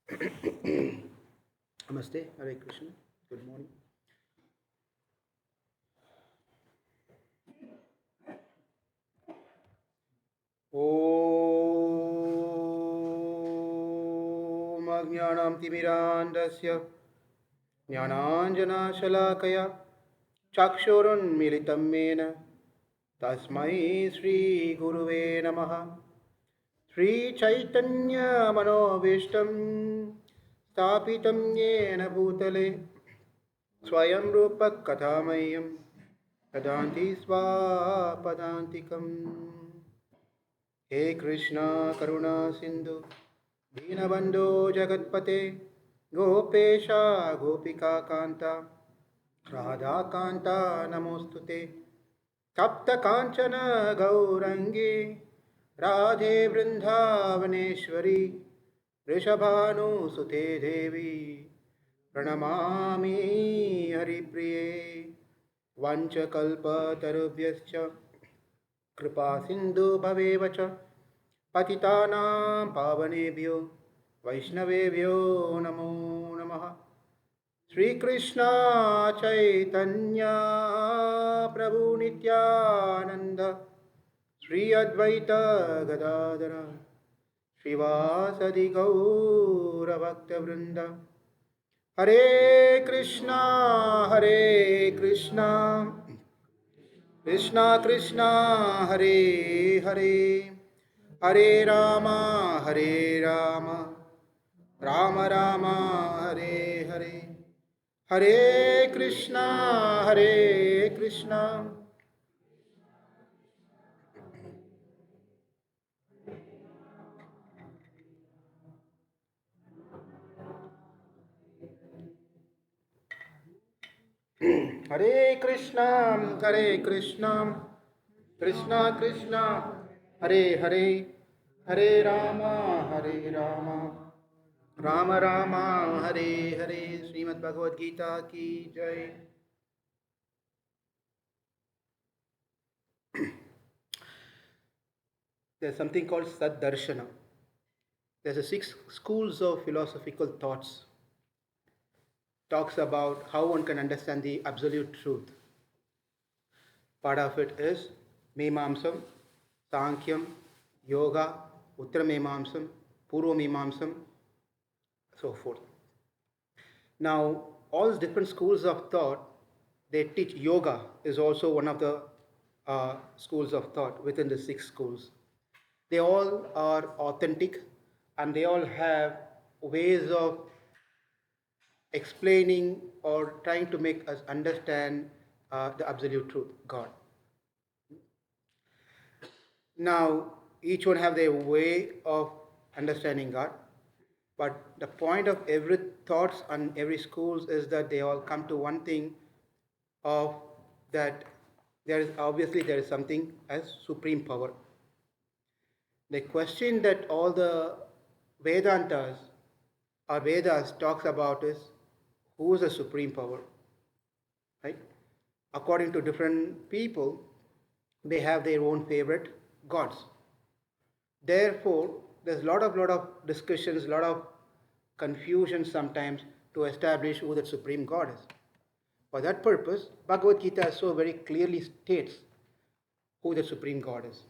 Namaste, Hare Krishna, good morning. Om Ajnanam Timirandasya Jnananjanashalakaya Chakshurunmilitam Mena Tasmai Sri Guruve Namaha Sri Chaitanya Manovishtam Stapitam Yena Bhutale Swayam Rupa Kathamayam Padanti Swapadantikam He Krishna Karuna Sindhu Dinabandhu Jagatpate Gopesha Gopika Kanta Radha Kanta Namostute Tapta Kanchana Gaurangi Radhe Vrindavaneshwari Rishabhanu Sute Devi Pranamami Haripriye Vanchakalpa Tarubhyascha Kripa Sindhu Bhavevacha Patitanam Pavanebhyo Vaishnavebhyo Namo Namaha Sri Krishna Chaitanya Prabhu Nityananda Sri Advaita Gadadara Srivasadi Gaura Bhakta Vrinda Hare Krishna Krishna Krishna Hare Hare Hare Rama Rama Rama Hare Hare Hare Krishna Hare Krishna Krishna Krishna Hare Hare Hare Rama Rama Rama Hare Hare Srimad Bhagavad Gita Ki Jai. There's something called Sad Darshana. There's a 6 schools of philosophical thoughts. Talks about how one can understand the absolute truth. Part of it is Memamsam, Sankyam, Yoga, Uttamemamsam, Purvamemamsam, so forth. Now, all these different schools of thought, they teach yoga is also one of the schools of thought within the 6 schools. They all are authentic and they all have ways of explaining or trying to make us understand the absolute truth, God. Now, each one have their way of understanding God, but the point of every thoughts and every schools is that they all come to one thing of that there is something as supreme power. The question that all the Vedantas or Vedas talks about is who is the supreme power, right? According to different people, they have their own favorite gods. Therefore, there's a lot of discussions, a lot of confusion sometimes to establish who that supreme God is. For that purpose, Bhagavad Gita so very clearly states who the supreme God is,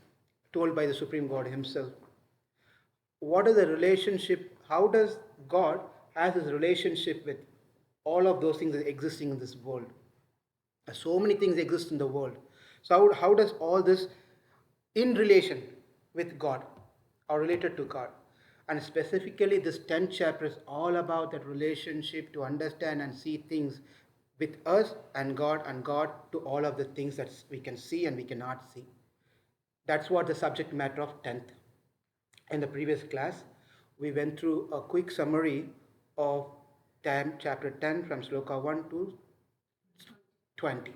told by the supreme God himself. What is the relationship? How does God has his relationship with all of those things that are existing in this world? So many things exist in the world. So how does all this in relation with God or related to God? And specifically this 10th chapter is all about that relationship to understand and see things with us and God to all of the things that we can see and we cannot see. That's what the subject matter of 10th. In the previous class, we went through a quick summary of chapter 10 from sloka 1 to 20.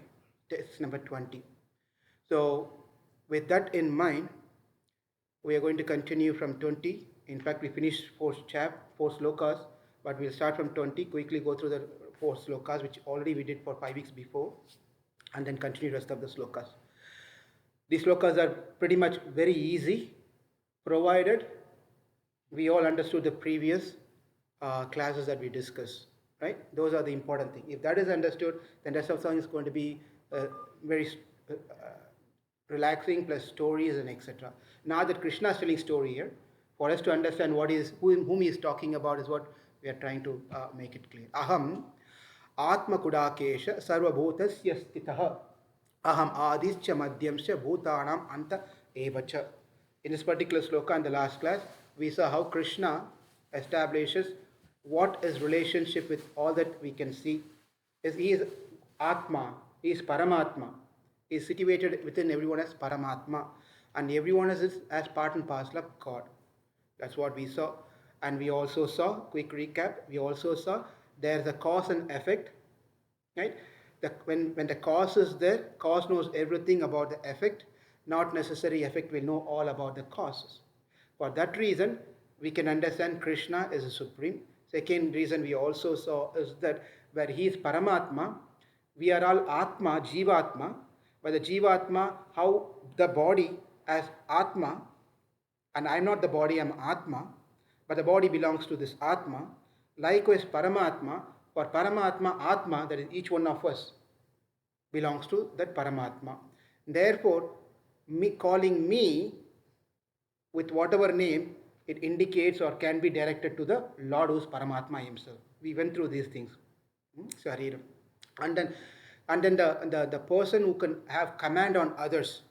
Test number 20. So, with that in mind, we are going to continue from 20. In fact, we finished 4 slokas, but we'll start from 20, quickly go through the 4 slokas, which already we did for 5 weeks before, and then continue the rest of the slokas. These slokas are pretty much very easy, provided we all understood the previous classes that we discuss, right? Those are the important things. If that is understood, then rest of the song is going to be very relaxing, plus stories and etc. Now that Krishna is telling story here, for us to understand whom he is talking about is what we are trying to make it clear. Aham Atmakudakesha Sarvabhutasya Stitah Aham Adischa Madhyamsya Bhutanam Anta Evacha. In this particular sloka in the last class, we saw how Krishna establishes what is relationship with all that we can see. He is Atma, he is Paramatma. He is situated within everyone as Paramatma. And everyone is as part and parcel of God. That's what we saw. And we also saw, quick recap, we also saw there's a cause and effect. Right? When the cause is there, cause knows everything about the effect. Not necessary effect will know all about the causes. For that reason, we can understand Krishna is a supreme. Second reason we also saw is that where he is Paramatma, we are all Atma, Jivatma. But the Jivatma, how the body as Atma, and I'm not the body, I'm Atma, but the body belongs to this Atma. Likewise, Paramatma, for Paramatma, Atma, that is each one of us, belongs to that Paramatma. Therefore, calling me with whatever name, it indicates or can be directed to the Lord who is Paramatma himself. We went through these things. Sharira. And then the person who can have command on others,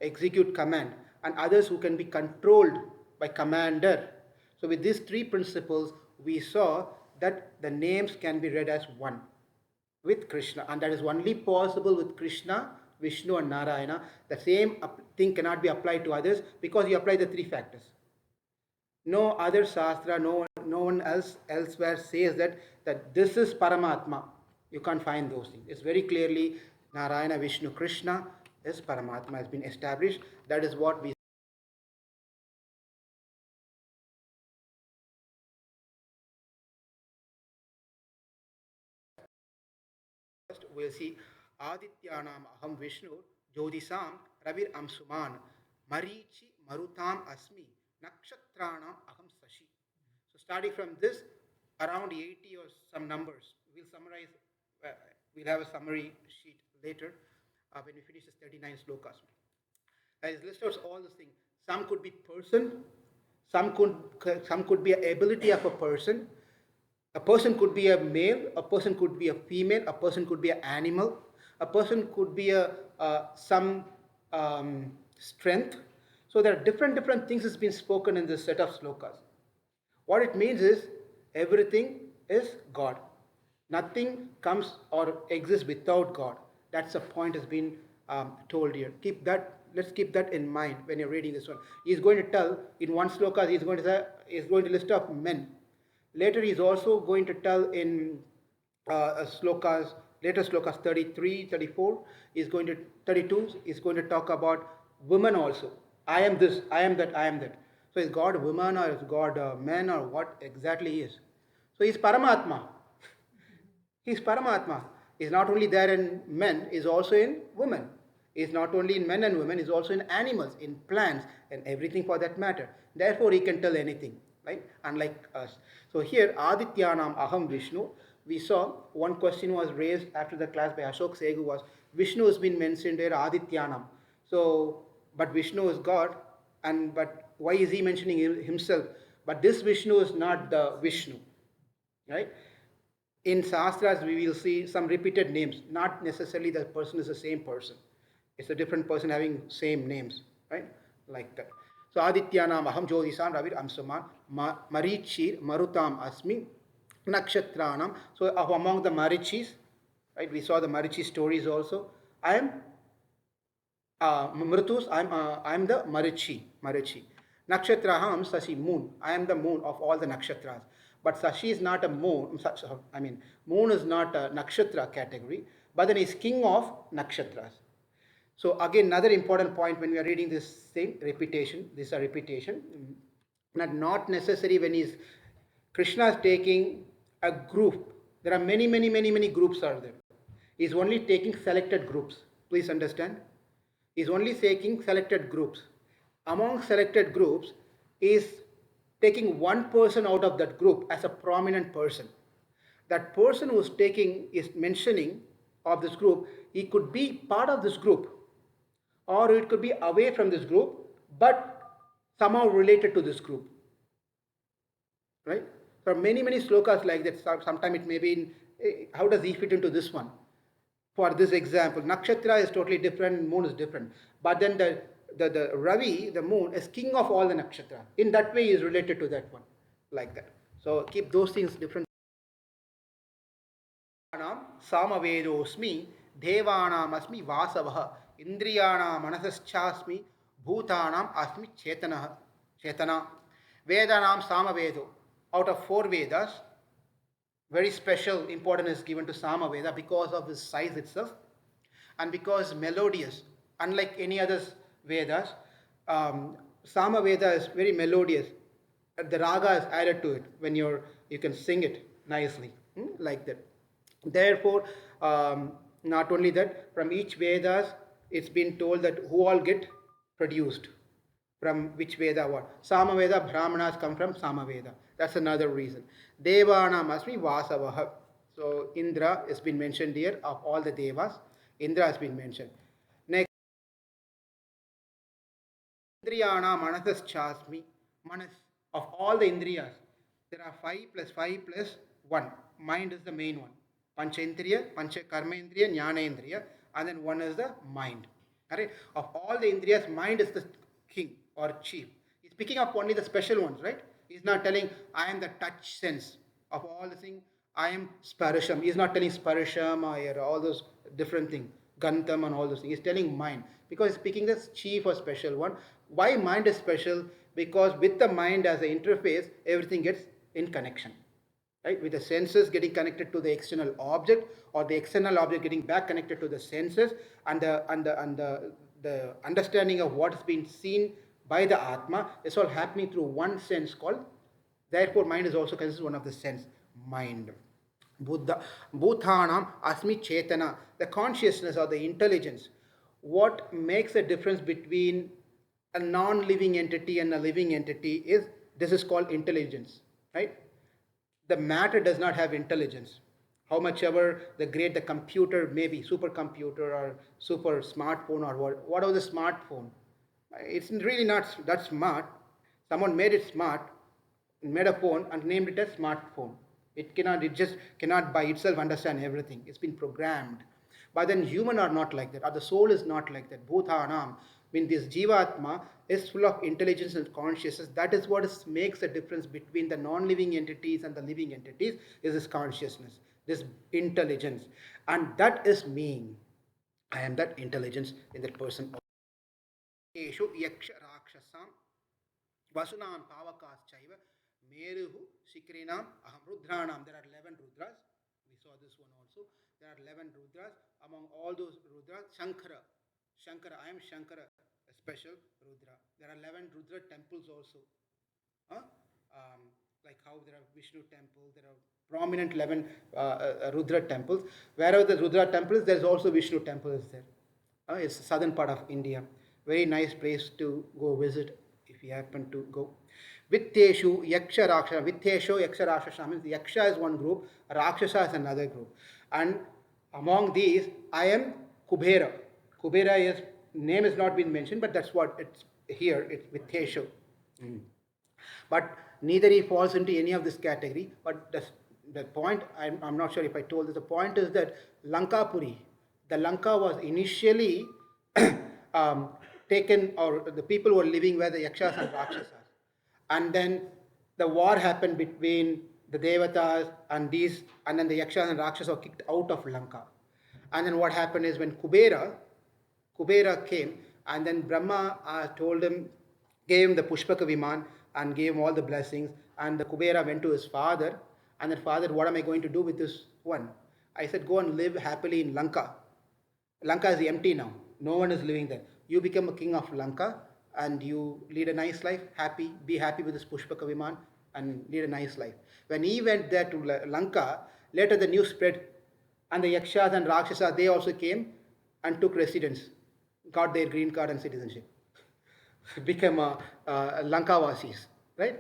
execute command, and others who can be controlled by commander. So with these three principles, we saw that the names can be read as one with Krishna, and that is only possible with Krishna, Vishnu and Narayana. The same thing cannot be applied to others because you apply the three factors. No other Shastra, no one else elsewhere says that this is Paramatma. You can't find those things. It's very clearly Narayana, Vishnu, Krishna is Paramatma, has been established. That is what we we'll see Adityanam Aham Vishnu Jyotisam Ravir Amsuman Marichi Marutam Asmi Nakshatranam Aham Sashi. So starting from this, around 80 or some numbers, we'll summarize, we'll have a summary sheet later when we finish this 39 slokas. As listed all these things, some could be person, some could be ability of a person. A person could be a male, a person could be a female, a person could be an animal, a person could be some strength. So there are different things that's been spoken in this set of slokas. What it means is everything is God. Nothing comes or exists without God. That's the point has been told here. Let's keep that in mind when you're reading this one. He's going to tell in one sloka, he's going to list of men. Later, he's also going to tell in later slokas 33, 34, is going to 32 is going to talk about women also. I am this, I am that, I am that. So is God woman or is God man or what exactly he is? So he's Paramatma. He's Paramatma. He's not only there in men, he's also in women. He's not only in men and women, he's also in animals, in plants, and everything for that matter. Therefore, he can tell anything, right? Unlike us. So here, Adityanam Aham Vishnu, we saw one question was raised after the class by Ashok Segu was, Vishnu has been mentioned there, Adityanam. So, but Vishnu is God, but why is he mentioning himself? But this Vishnu is not the Vishnu, right? In Shastras, we will see some repeated names. Not necessarily the person is the same person. It's a different person having same names, right? Like that. So Adityanam Aham Jyotisam Ravir Amsuman Marichir Marutam Asmi Nakshatranam. So among the Marichis, right? We saw the Marichi stories also. I am Mritus. I'm the Marichi. Nakshatraham Sashi moon. I am the moon of all the nakshatras. But Sashi is not a moon. I mean, moon is not a nakshatra category, but then is king of nakshatras. So again, another important point when we are reading this thing, repetition. This is a repetition. Not necessary when Krishna is taking a group. There are many groups are there. He is only taking selected groups. Please understand. He is only taking selected groups. Among selected groups is taking one person out of that group as a prominent person. That person who's taking is mentioning of this group, he could be part of this group or it could be away from this group but somehow related to this group, right? There are many slokas like that. Sometimes it may be in, how does he fit into this one? For this example, nakshatra is totally different, moon is different, but then the Ravi, the moon, is king of all the nakshatra. In that way, he is related to that one, like that. So keep those things different. सामवेदोऽस्मि देवानामस्मि वासवः इन्द्रियाणां मनसश्चास्मि भूतानाम् अस्मि चेतनः चेतना Vedanam Samavedo. Out of 4 Vedas, very special importance is given to Samaveda because of its size itself and because melodious. Unlike any other Vedas, Samaveda is very melodious. The raga is added to it when you can sing it nicely, like that. Therefore, not only that, from each Vedas, it's been told that who all get produced. From which Veda what? Samaveda, Brahmanas come from Samaveda. That's another reason. Devanam asmi Vasavaha. So Indra has been mentioned here. Of all the Devas, Indra has been mentioned. Next, Indriyana Manasas Chasmi. Manas. Of all the Indriyas, there are 5 plus 5 plus 1. Mind is the main one. Panchendriya, Pancha Karmendriya, Jnanendriya, and then one is the mind. Alright? Of all the Indriyas, mind is the king or chief. He's picking up only the special ones, right? He's not telling, I am the touch sense of all the things. I am Sparasham. He's not telling Sparasham or all those different things, Gantam and all those things. He's telling mind because he's picking the chief or special one. Why mind is special? Because with the mind as an interface, everything gets in connection. Right? With the senses getting connected to the external object or the external object getting back connected to the senses and the understanding of what is being seen by the Atma is all happening through one sense called, therefore mind is also considered one of the sense, mind. Buddha, Bhutanam Asmi Chetana, the consciousness or the intelligence. What makes a difference between a non-living entity and a living entity is, this is called intelligence, right? The matter does not have intelligence. How much ever the great the computer may be, supercomputer or super smartphone or whatever the smartphone, it's really not that smart. Someone made it smart, made a phone and named it as smartphone. It just cannot by itself understand everything. It's been programmed. But then human are not like that, or the soul is not like that. Bhutanam, when this Jivatma is full of intelligence and consciousness, that is what makes a difference between the non-living entities and the living entities, is this consciousness, this intelligence. And that is me. I am that intelligence in that person. Eshu yaksha rakshasam vasunam pavakaschaiva meruhu shikrinam aham rudranam. There are 11 rudras. We saw this one also. There are 11 rudras. Among all those rudras, Shankara, I am Shankara, a special rudra. There are 11 rudra temples also. Like how there are Vishnu temple, there are prominent 11 rudra temples. Wherever the rudra temple is, there is also Vishnu temple is there. It's the southern part of India. Very nice place to go visit if you happen to go. Vitteshu Yaksha Rakshasa. Vitteshu Yaksha Rakshasa means Yaksha is one group, Rakshasa is another group. And among these, I am Kubera. Kubera is, name has not been mentioned, but that's what it's here, it's Vitteshu. But neither he falls into any of this category. But the point, I'm not sure if I told this, the point is that Lankapuri, the Lanka was initially taken, or the people were living where the Yakshas and Rakshasas. And then the war happened between the Devatas and these, and then the Yakshas and Rakshasas were kicked out of Lanka. And then what happened is when Kubera came, and then Brahma told him, gave him the Pushpaka Viman and gave him all the blessings, and the Kubera went to his father, and then father, what am I going to do with this one? I said, go and live happily in Lanka. Lanka is empty now. No one is living there. You become a king of Lanka and you lead a nice life, be happy with this Pushpaka Viman and lead a nice life. When he went there to Lanka, later the news spread and the Yakshas and Rakshasas, they also came and took residence, got their green card and citizenship, became Lankavasis, right?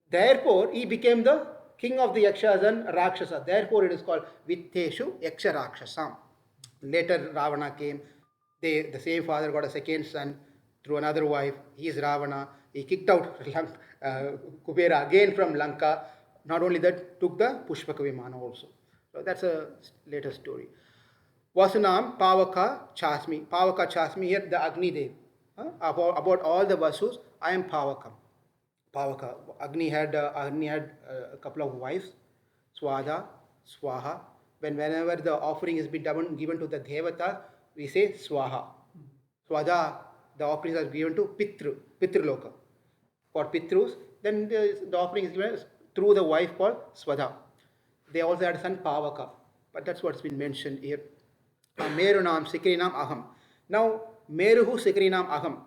Therefore, he became the king of the Yakshas and Rakshasa. Therefore, it is called Vitteshu Yaksha Rakshasam. Later, Ravana came. The same father got a second son through another wife. He is Ravana. He kicked out Kubera again from Lanka. Not only that, took the Pushpaka Vimana also. So that's a later story. Vasunam Pavaka Chasmi. Pavaka Chasmi, here the Agni Dev. About all the Vasus, I am Pavaka. Pavaka. Agni had a couple of wives, Swada, Swaha. Whenever the offering is been given to the Devata, we say Swaha. Swada, the offering is given to Pitruloka. For Pitrus, then the offering is given through the wife called Swada. They also had a son Pavaka, but that's what's been mentioned here. Merunam Sikrinam Aham. Now, Meruhu Sikrinam Aham.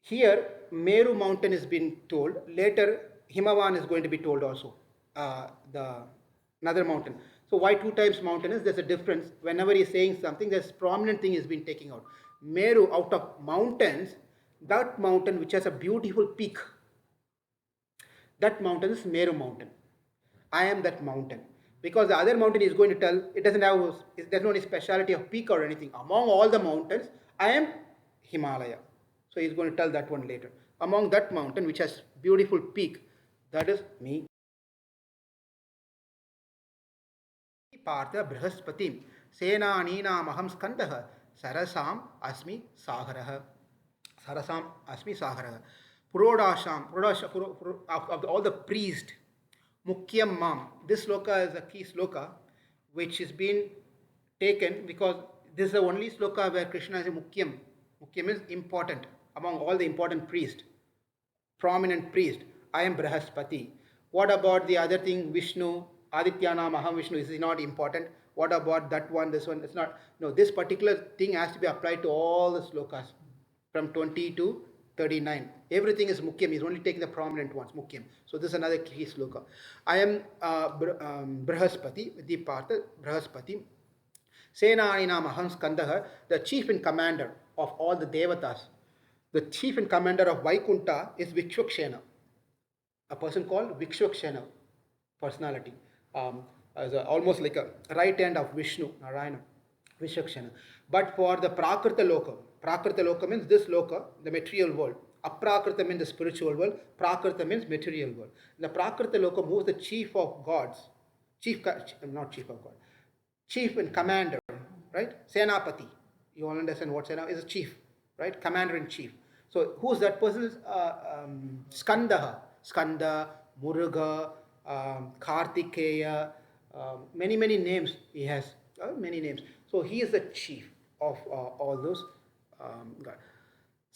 Here, Meru mountain is being told. Later, Himavan is going to be told also. The another mountain. So why two times mountain is there's a difference. Whenever he's saying something, there's prominent thing is being taken out. Meru out of mountains, that mountain which has a beautiful peak. That mountain is Meru mountain. I am that mountain. Because the other mountain is going to tell, there's no any speciality of peak or anything. Among all the mountains, I am Himalaya. So he's going to tell that one later. Among that mountain, which has beautiful peak, that is me. Partha Brahaspatim Senanina Maham Skandaha Sarasam Asmi Sagarah. Sarasam Asmi Sagarah. Of all the priests, Mukyam Mam. This sloka is a key sloka which is being taken because this is the only sloka where Krishna is a Mukyam. Mukyam is important among all the important priests, prominent priest. I am Brahaspati. What about the other thing, Vishnu, Adityana, Mahavishnu? Is it not important? What about that one, this one? It's not. No, this particular thing has to be applied to all the slokas from 20 to 39. Everything is Mukyam. He's only taking the prominent ones, Mukyam. So this is another key sloka. I am Brahaspati, Vidipartha, Brahaspati. Senaninam Aham Skandaha, the chief and commander of all the Devatas. The chief and commander of Vaikunta is Vikshvakshena, a person called Vikshvakshena, personality, almost like a right hand of Vishnu, Narayana, Vikshvakshena. But for the Prakrita Loka means this Loka, the material world. Aprakrita means the spiritual world. Prakrita means material world. The Prakrita Loka moves the chief of gods, chief and commander, right? Senapati. You all understand what Sena is? A chief, right? Commander in chief. So who's that person? Skanda, Muruga, Kartikeya, many names he has, many names. So he is the chief of all those God.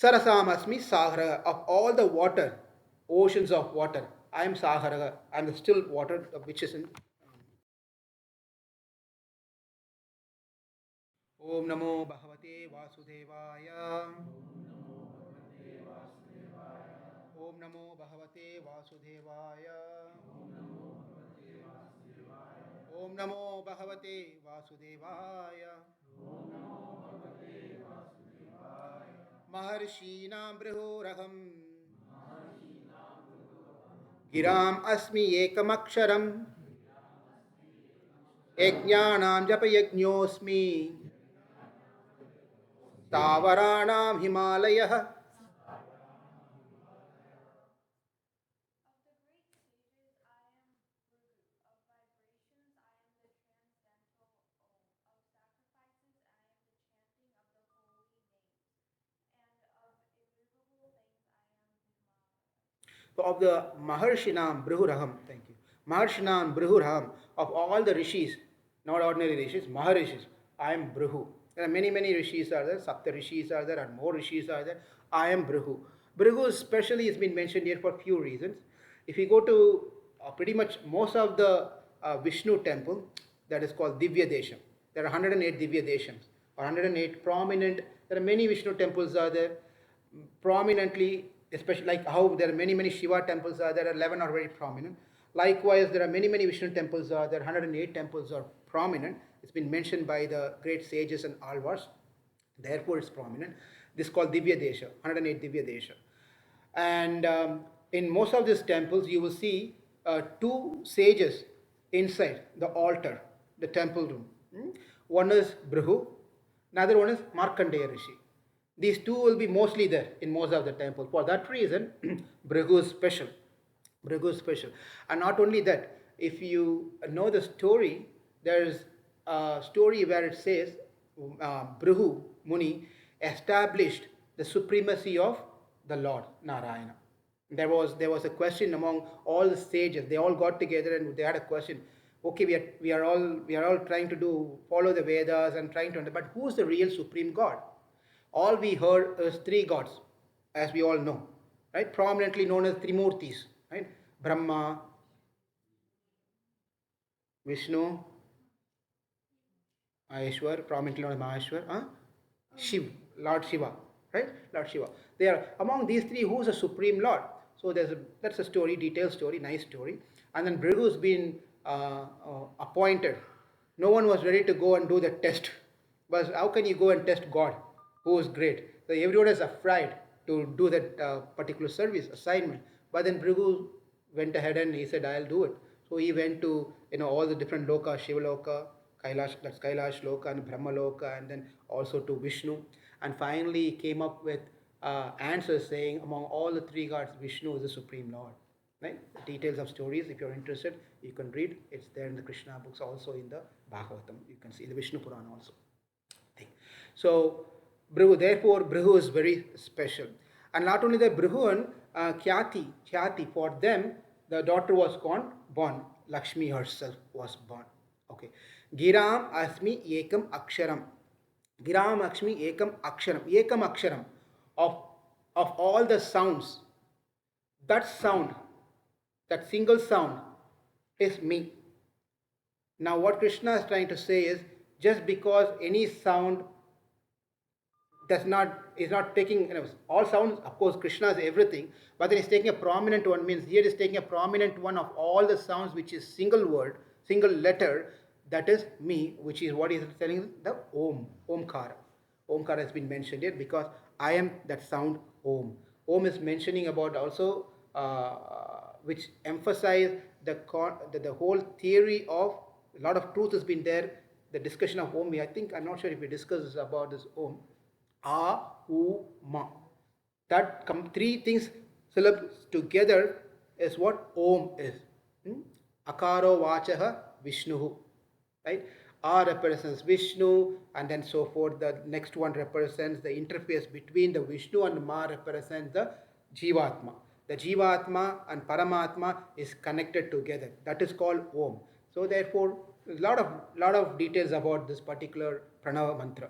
Sarasam Asmi Sahara, of all the water, oceans of water. I am Sahara, I am the still water which is in. Om Namo Bhagavate Vasudevaya. Om Namo Bhagavate Vasudevaya. Om Namo Bhagavate Vasudevaya. Maharshinam Brihoraham. Giram Asmi Ekamaksharam. Yajnanam Japayajñosmi. Tavaranam Himalayah. Of the Maharshinam Brihuraham, thank you. Maharshinam Brihuraham, of all the rishis, not ordinary rishis, Maharishis, I am Brihu. There are many rishis are there, Sapta rishis are there, and more rishis are there. I am Brihu. Brihu especially has been mentioned here for few reasons. If you go to pretty much most of the Vishnu temple, that is called Divya Desham. There are 108 Divya Deshams, or 108 prominent. There are many Vishnu temples are there, prominently, especially like how there are many Shiva temples are there, 11 are very prominent. Likewise, there are many Vishnu temples are there, 108 temples are prominent. It's been mentioned by the great sages and alvars, therefore it's prominent. This is called Divya Desha, 108 Divya Desha. And in most of these temples, you will see two sages inside the altar, the temple room. One is Brihu, another one is Markandeya Rishi. These two will be mostly there in most of the temples. For that reason, Brihu is special. Brihu is special. And not only that, if you know the story, there is a story where it says Brihu Muni established the supremacy of the Lord Narayana. There was a question among all the sages. They all got together and they had a question. Okay, we are all trying to follow the Vedas and trying to understand, but who's the real supreme God? All we heard is three gods, as we all know, right? Prominently known as Trimurtis, right? Brahma, Vishnu, Maheshwar, prominently known as Maheshwar, Shiv, Lord Shiva, right? Lord Shiva. They are among these three. Who's the supreme Lord? So that's a story, detailed story, nice story. And then Bhrigu's been appointed. No one was ready to go and do the test. But how can you go and test God, who is great? So everyone is afraid to do that particular service assignment. But then Bhrigu went ahead and he said, "I'll do it." So he went to all the different loka, Shiva loka, Kailash, that's Kailash loka and Brahma loka, and then also to Vishnu. And finally he came up with answers saying among all the three gods, Vishnu is the supreme Lord. Right? The details of stories, if you're interested, you can read. It's there in the Krishna books, also in the Bhagavatam. You can see the Vishnu Purana also. So therefore Brihu is very special. And not only that, Brihu and Khyati, for them, the daughter was born. Lakshmi herself was born. Okay. Giram Asmi Ekam Aksharam. Giram Lakshmi Ekam Aksharam. Ekam Aksharam. Of all the sounds, that sound, that single sound is me. Now what Krishna is trying to say is, just because any sound is not taking, all sounds, of course Krishna is everything, but then he's taking a prominent one, means here is taking a prominent one of all the sounds, which is single word, single letter, that is me, which is what he's telling, the Omkara. Omkara has been mentioned here because I am that sound Om. Om is mentioning about also which emphasize the whole theory of a lot of truth has been there. The discussion of Om, I'm not sure if we discuss about this Om. A, U, Ma. That three things syllables together is what Om is. Akaro Vachaha Vishnu. Right? A represents Vishnu, and then so forth. The next one represents the interface between the Vishnu, and Ma represents the Jivatma. The Jivatma and Paramatma is connected together. That is called Om. So therefore, a lot of details about this particular Pranava mantra.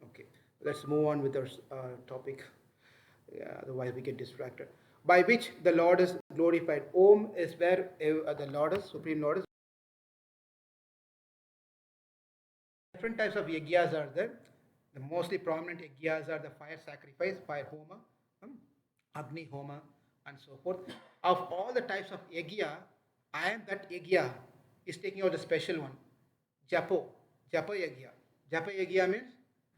Okay, let's move on with our topic. Otherwise we get distracted. By which the Lord is glorified. Om is where the Lord is, Supreme Lord is. Different types of yagyas are there. The mostly prominent yagyas are the fire sacrifice, fire homa, Agni homa, and so forth. Of all the types of yagya, I am that yagya is taking out the special one. Japa yagya. Japa yagya means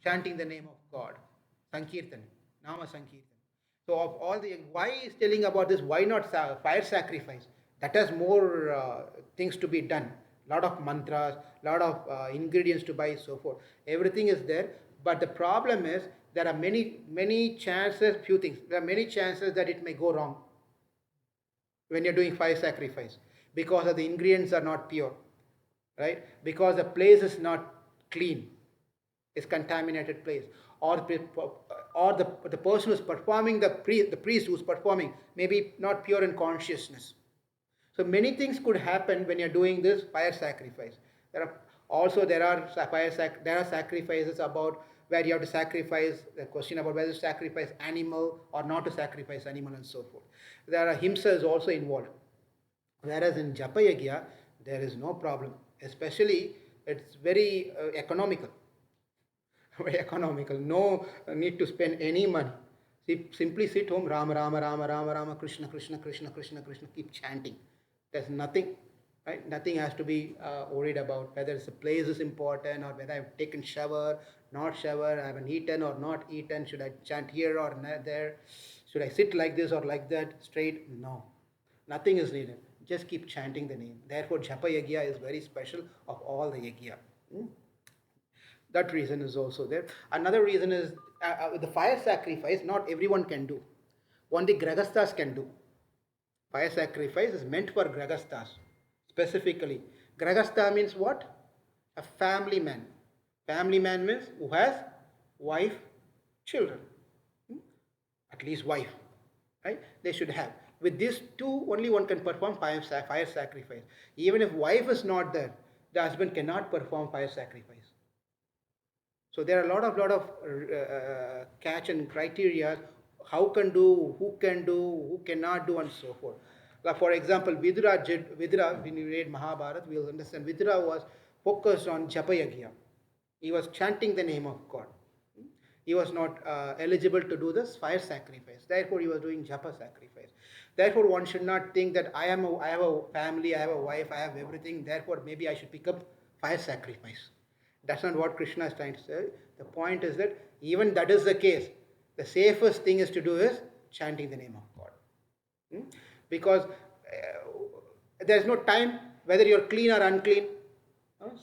chanting the name of God. Sankirtan, Nama Sankirtan. So of all the, why is telling about this? Why not fire sacrifice? That has more things to be done. Lot of mantras, lot of ingredients to buy, so forth. Everything is there, but the problem is there are many chances. Few things. There are many chances that it may go wrong when you're doing fire sacrifice because of the ingredients are not pure, right? Because the place is not clean, it's contaminated place, or the person who's performing, the priest who's performing, maybe not pure in consciousness. So many things could happen when you're doing this fire sacrifice. There are sacrifices about where you have to sacrifice, the question about whether to sacrifice animal or not to sacrifice animal and so forth. There are himsas also involved. Whereas in Japa Yagya, there is no problem. Especially, it's very economical. Very economical. No need to spend any money. Simply sit home, Rama, Rama, Rama, Rama, Rama, Krishna, Krishna, Krishna, Krishna, Krishna, keep chanting. There's nothing, right? Nothing has to be worried about whether the place is important or whether I've taken shower, not shower, I haven't eaten or not eaten, should I chant here or there. Should I sit like this or like that, straight? No. Nothing is needed. Just keep chanting the name. Therefore, Japa Yagya is very special of all the Yagya. That reason is also there. Another reason is the fire sacrifice, not everyone can do. Only Gragasthas can do. Fire sacrifice is meant for Gragasthas specifically. Gragastha means what? A family man. Family man means who has wife, children. At least wife. Right? They should have. With these two, only one can perform fire sacrifice. Even if wife is not there, the husband cannot perform fire sacrifice. So there are a lot of catch and criteria. How can do, who cannot do, and so forth. Like for example, Vidura, when you read Mahabharata, we will understand Vidura was focused on Japayagya. He was chanting the name of God. He was not eligible to do this fire sacrifice. Therefore, he was doing Japa sacrifice. Therefore, one should not think that I have a family, I have a wife, I have everything. Therefore, maybe I should pick up fire sacrifice. That's not what Krishna is trying to say. The point is that even that is the case, the safest thing is to do is chanting the name of God. Because there is no time whether you're clean or unclean.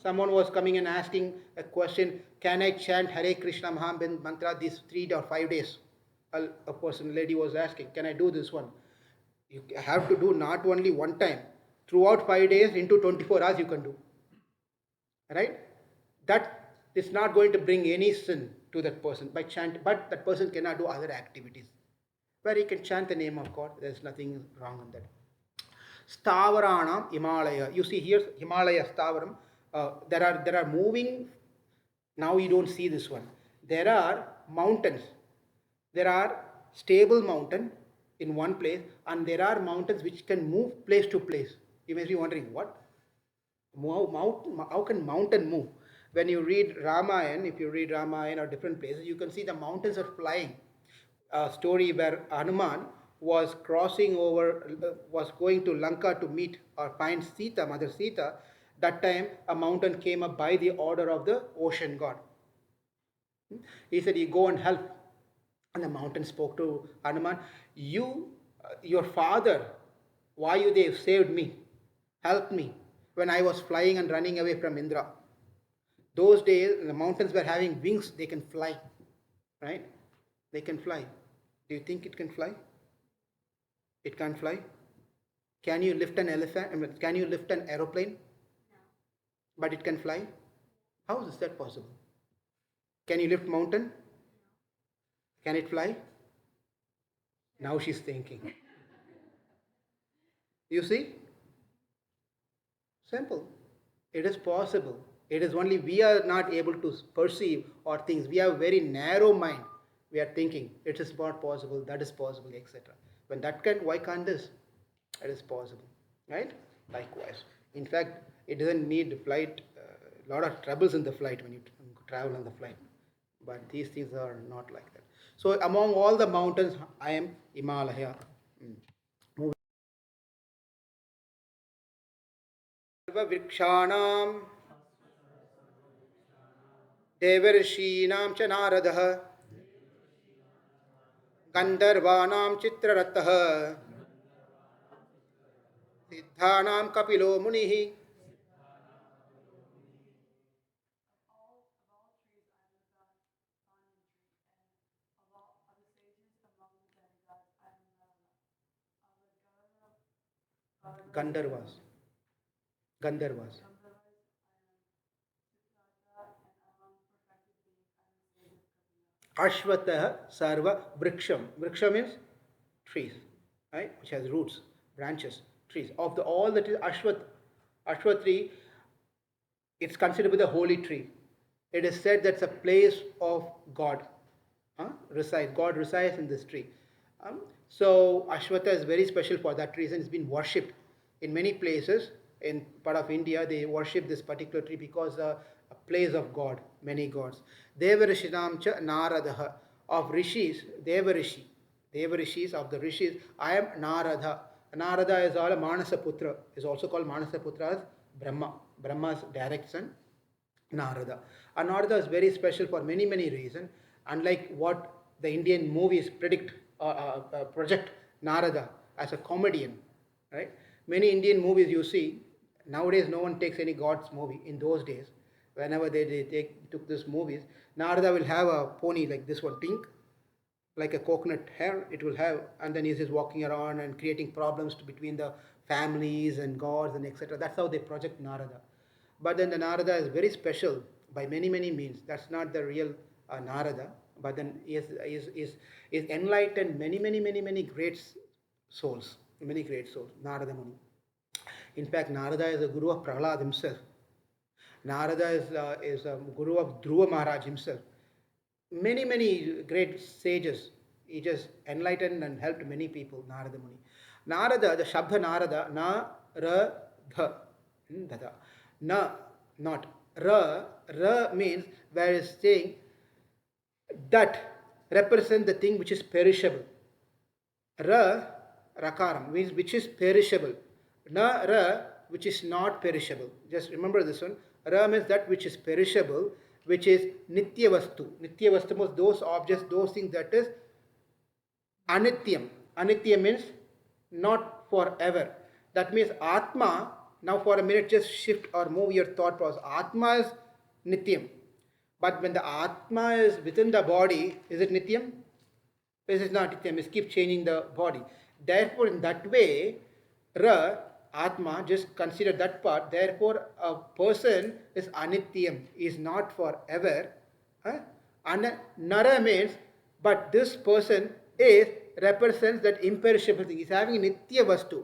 Someone was coming and asking a question, can I chant Hare Krishna Mahamandra mantra these 3 or 5 days? A lady was asking, can I do this one? You have to do not only one time. Throughout 5 days into 24 hours you can do. Right? That is not going to bring any sin to that person by chant, but that person cannot do other activities. Where he can chant the name of God, there is nothing wrong in that. Stavaranam Himalaya. You see here Himalaya Stavaram. There are moving. Now you don't see this one. There are mountains. There are stable mountain in one place, and there are mountains which can move place to place. You may be wondering what? How can mountain move? When you read Ramayana, if you read Ramayana or different places, you can see the mountains are flying. A story where Hanuman was crossing over, was going to Lanka to meet or find Sita, Mother Sita. That time a mountain came up by the order of the ocean god. He said, you go and help. And the mountain spoke to Hanuman, your father, why they saved me, helped me when I was flying and running away from Indra. Those days, the mountains were having wings, they can fly, right? They can fly. Do you think it can fly? It can't fly. Can you lift an elephant? Can you lift an aeroplane? No. But it can fly? How is that possible? Can you lift mountain? No. Can it fly? Now she's thinking. You see? Simple. It is possible. It is only we are not able to perceive or things. We have very narrow mind. We are thinking it is not possible, that is possible, etc. When that can, why can't this? It is possible, right? Likewise. In fact, it doesn't need flight. A lot of troubles in the flight when you travel on the flight. But these things are not like that. So among all the mountains, I am Himalaya. Vrikshanam देवर्षीणां च नारदः गन्धर्वाणां चित्ररथः सिद्धानां कपिलो मुनिः. Gandharvas. Gandharvas. Ashvatah Sarva Vriksham. Vriksha means trees, right? Which has roots, branches, trees. Of all that is Ashwat tree, it's considered to be the holy tree. It is said that's a place of God. God resides in this tree. So Ashwatha is very special for that reason. It's been worshipped in many places. In part of India, they worship this particular tree because a place of God, many gods. Devarishinam cha Naradaha. Of rishis, Devarishis of the rishis, I am Narada. Narada is all a Manasaputra, is also called Manasaputra as Brahma. Brahma's direct son, Narada. And Narada is very special for many reasons. Unlike what the Indian movies predict project Narada as a comedian, right? Many Indian movies you see, nowadays no one takes any God's movie. In those days, whenever they took these movies, Narada will have a pony like this one, pink, like a coconut hair it will have, and then he's just walking around and creating problems between the families and gods and etc. That's how they project Narada. But then the Narada is very special by many many means. That's not the real Narada, but then is enlightened many great souls, many great souls, Narada Muni. In fact, Narada is a guru of Prahlad himself. Narada is a guru of Dhruva Maharaj himself. Many great sages. He just enlightened and helped many people, Narada Muni. Narada, the Shabda Narada, na, ra, dha, dada. Na, not. Ra means where is saying that represents the thing which is perishable. Ra, rakaram, means which is perishable. Na, ra, which is not perishable. Just remember this one. Ra means that which is perishable, which is nitya vastu. Nitya vastu means those objects, those things that is anityam. Anitya means not forever. That means Atma, now for a minute just shift or move your thought process. Atma is nityam. But when the Atma is within the body, is it nityam? This is not nityam, it keeps changing the body. Therefore, in that way, Ra, Atma, just consider that part. Therefore, a person is anityam, is not forever. Nara means, but this person is represents that imperishable thing. Is having nitya vastu.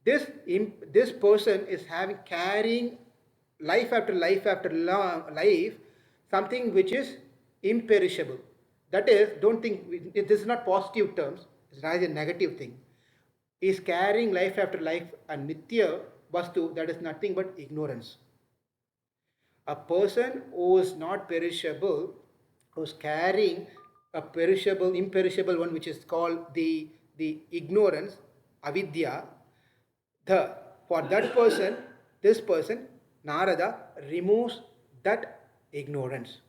This person is carrying life after life after life, something which is imperishable. That is, don't think this is not positive terms. It's rather a negative thing. Is carrying life after life, and nitya vastu, that is nothing but ignorance. A person who is not perishable, who is carrying a perishable, imperishable one, which is called the ignorance, avidya, for that person, this person, Narada, removes that ignorance.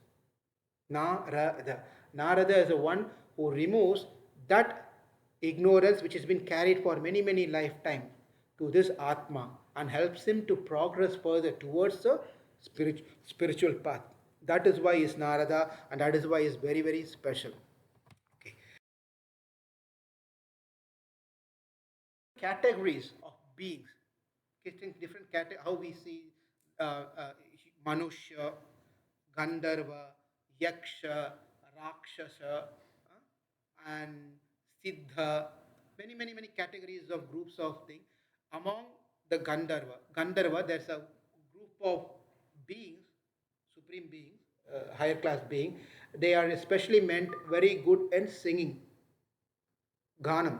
Narada is the one who removes that ignorance which has been carried for many lifetimes to this Atma and helps him to progress further towards the spiritual path. That is why he is Narada, and that is why he is very special. Okay. Categories of beings. Different categories, how we see Manushya, Gandharva, Yaksha, Rakshasa, and Siddha, many categories of groups of things. Among the Gandharva, there's a group of beings, supreme beings, higher class being. They are especially meant very good in singing, Ghanam.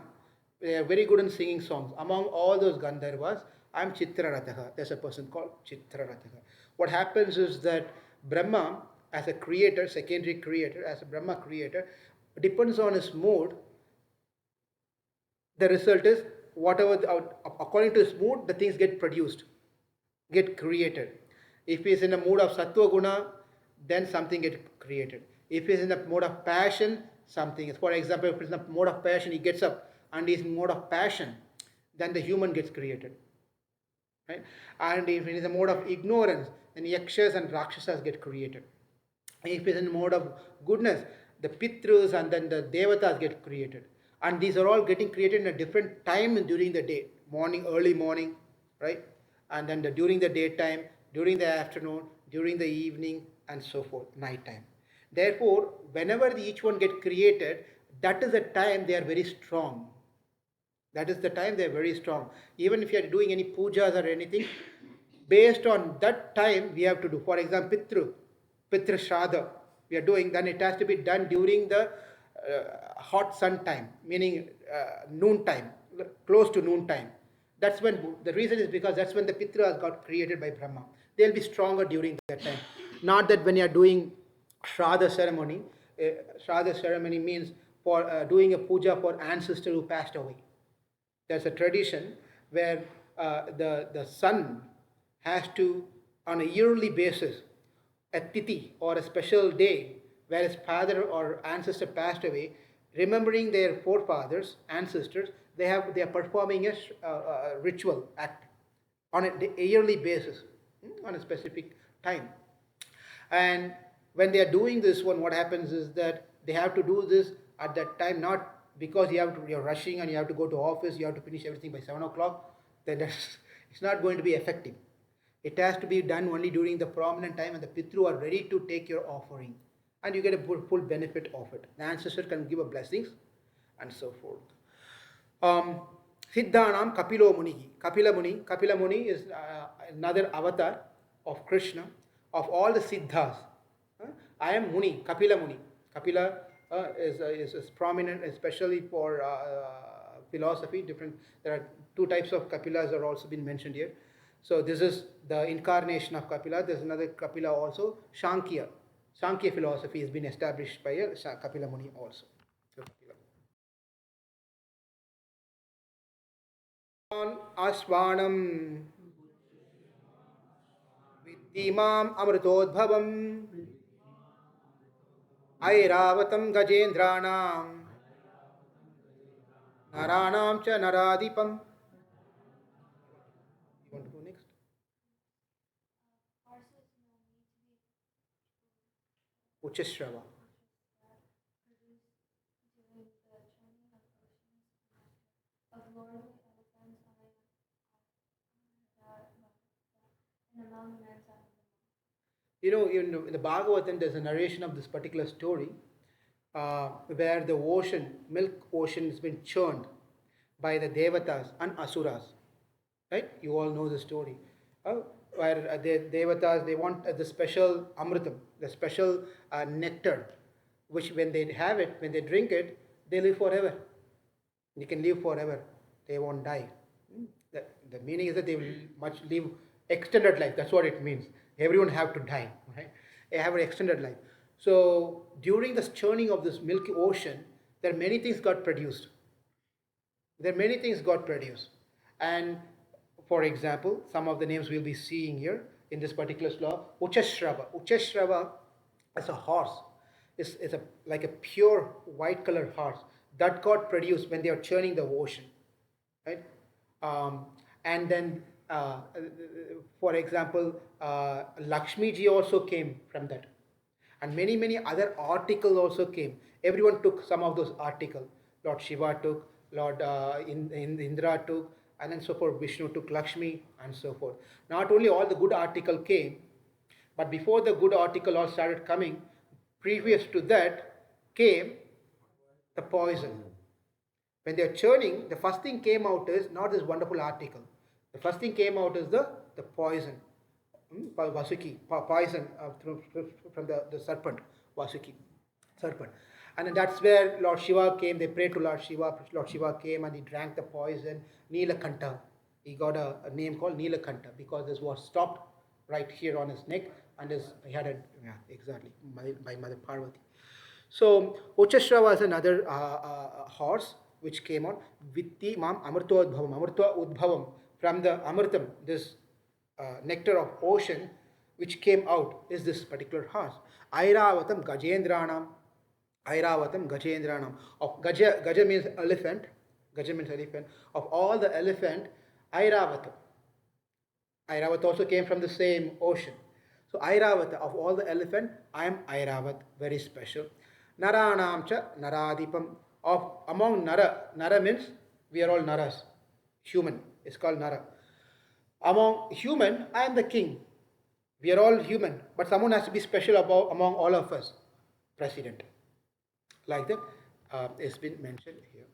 They are very good in singing songs. Among all those Gandharvas, I'm Chitraratha. There's a person called Chitraratha. What happens is that Brahma, as a creator, secondary creator, as a Brahma creator, depends on his mood. The result is whatever, according to his mood, the things get produced, get created. If he is in a mood of Sattva Guna, then something gets created. If he is in the mode of passion, something is. For example, if he is in the mode of passion, he gets up and he is in mode of passion, then the human gets created. Right? And if he is in the mode of ignorance, then Yakshas and Rakshasas get created. If he is in the mode of goodness, the Pitrus and then the Devatas get created. And these are all getting created in a different time during the day. Morning, early morning, right? And then during the daytime, during the afternoon, during the evening, and so forth, night time. Therefore, whenever each one get created, that is the time they are very strong. That is the time they are very strong. Even if you are doing any pujas or anything, based on that time we have to do. For example, Pitra Shraddha we are doing, then it has to be done during the hot sun time, meaning noon time, close to noon time. That's when, the reason is because that's when the Pitras got created by Brahma. They'll be stronger during that time. Not that when you are doing Shraddha ceremony, Shraddha ceremony means for doing a puja for ancestor who passed away. There's a tradition where the son has to, on a yearly basis, a tithi or a special day where his father or ancestor passed away, remembering their forefathers, ancestors. They are performing a ritual act on a yearly basis, on a specific time. And when they are doing this one, what happens is that they have to do this at that time, not because you're rushing and you have to go to office, you have to finish everything by 7 o'clock. Then it's not going to be effective. It has to be done only during the prominent time when the Pitru are ready to take your offering, and you get a full benefit of it. The ancestor can give a blessings and so forth. Um, Siddhanam Kapilo Muni. Kapila Muni is another avatar of Krishna, of all the Siddhas. I am Muni, Kapila Muni. Kapila is prominent, especially for philosophy. There are two types of Kapilas are also been mentioned here. So this is the incarnation of Kapila. There's another Kapila also, Shankya. Shankya philosophy has been established by Kapila Muni also. So, आश्वाणं विद्धिमाम् अमृतोद्भवम् ऐरावतं गजेन्द्राणां नराणां च नराधिपम्. You want to go next? Uchashrava. In the Bhagavatam, there's a narration of this particular story where the milk ocean, has been churned by the Devatas and Asuras. Right? You all know the story. Where the Devatas, they want the special Amritam, the special nectar, which when they have it, when they drink it, they live forever. They can live forever. They won't die. The meaning is that they will live extended life. That's what it means. Everyone have to die. Right? They have an extended life. So during the churning of this milky ocean, there are many things got produced. And for example, some of the names we'll be seeing here in this particular sloka. Uchashrava. Uchashrava is a horse. It's like a pure white colored horse that got produced when they are churning the ocean. Right? And then, for example, Lakshmi ji also came from that. And many other articles also came. Everyone took some of those articles. Lord Shiva took, Lord Indra took, and then so forth. Vishnu took Lakshmi, and so forth. Not only all the good article came, but before the good article all started coming, previous to that came the poison. When they are churning, the first thing came out is not this wonderful article. The first thing came out is the poison. Vasuki, poison from the serpent, Vasuki, serpent. And that's where Lord Shiva came. They prayed to Lord Shiva. Lord Shiva came and he drank the poison. Nilakanta. He got a name called Nilakanta because this was stopped right here on his neck, and he had exactly by Mother Parvati. So Uchashrava is another horse which came on. Vitti Mam Amrta Udbhavam. Amrta Udbhavam. From the Amritam, this nectar of ocean which came out is this particular horse. Airavatam Gajendranam. Airavatam Gajendranam. Of Gaja means elephant. Gaja means elephant. Of all the elephant, Airavatam. Airavat also came from the same ocean. So Airavata, of all the elephant, I am Airavat, very special. Naranam cha Naradipam. Of among Nara means we are all Naras. Human is called Nara. Among human, I am the king. We are all human, but someone has to be special among all of us. President. Like that has been mentioned here.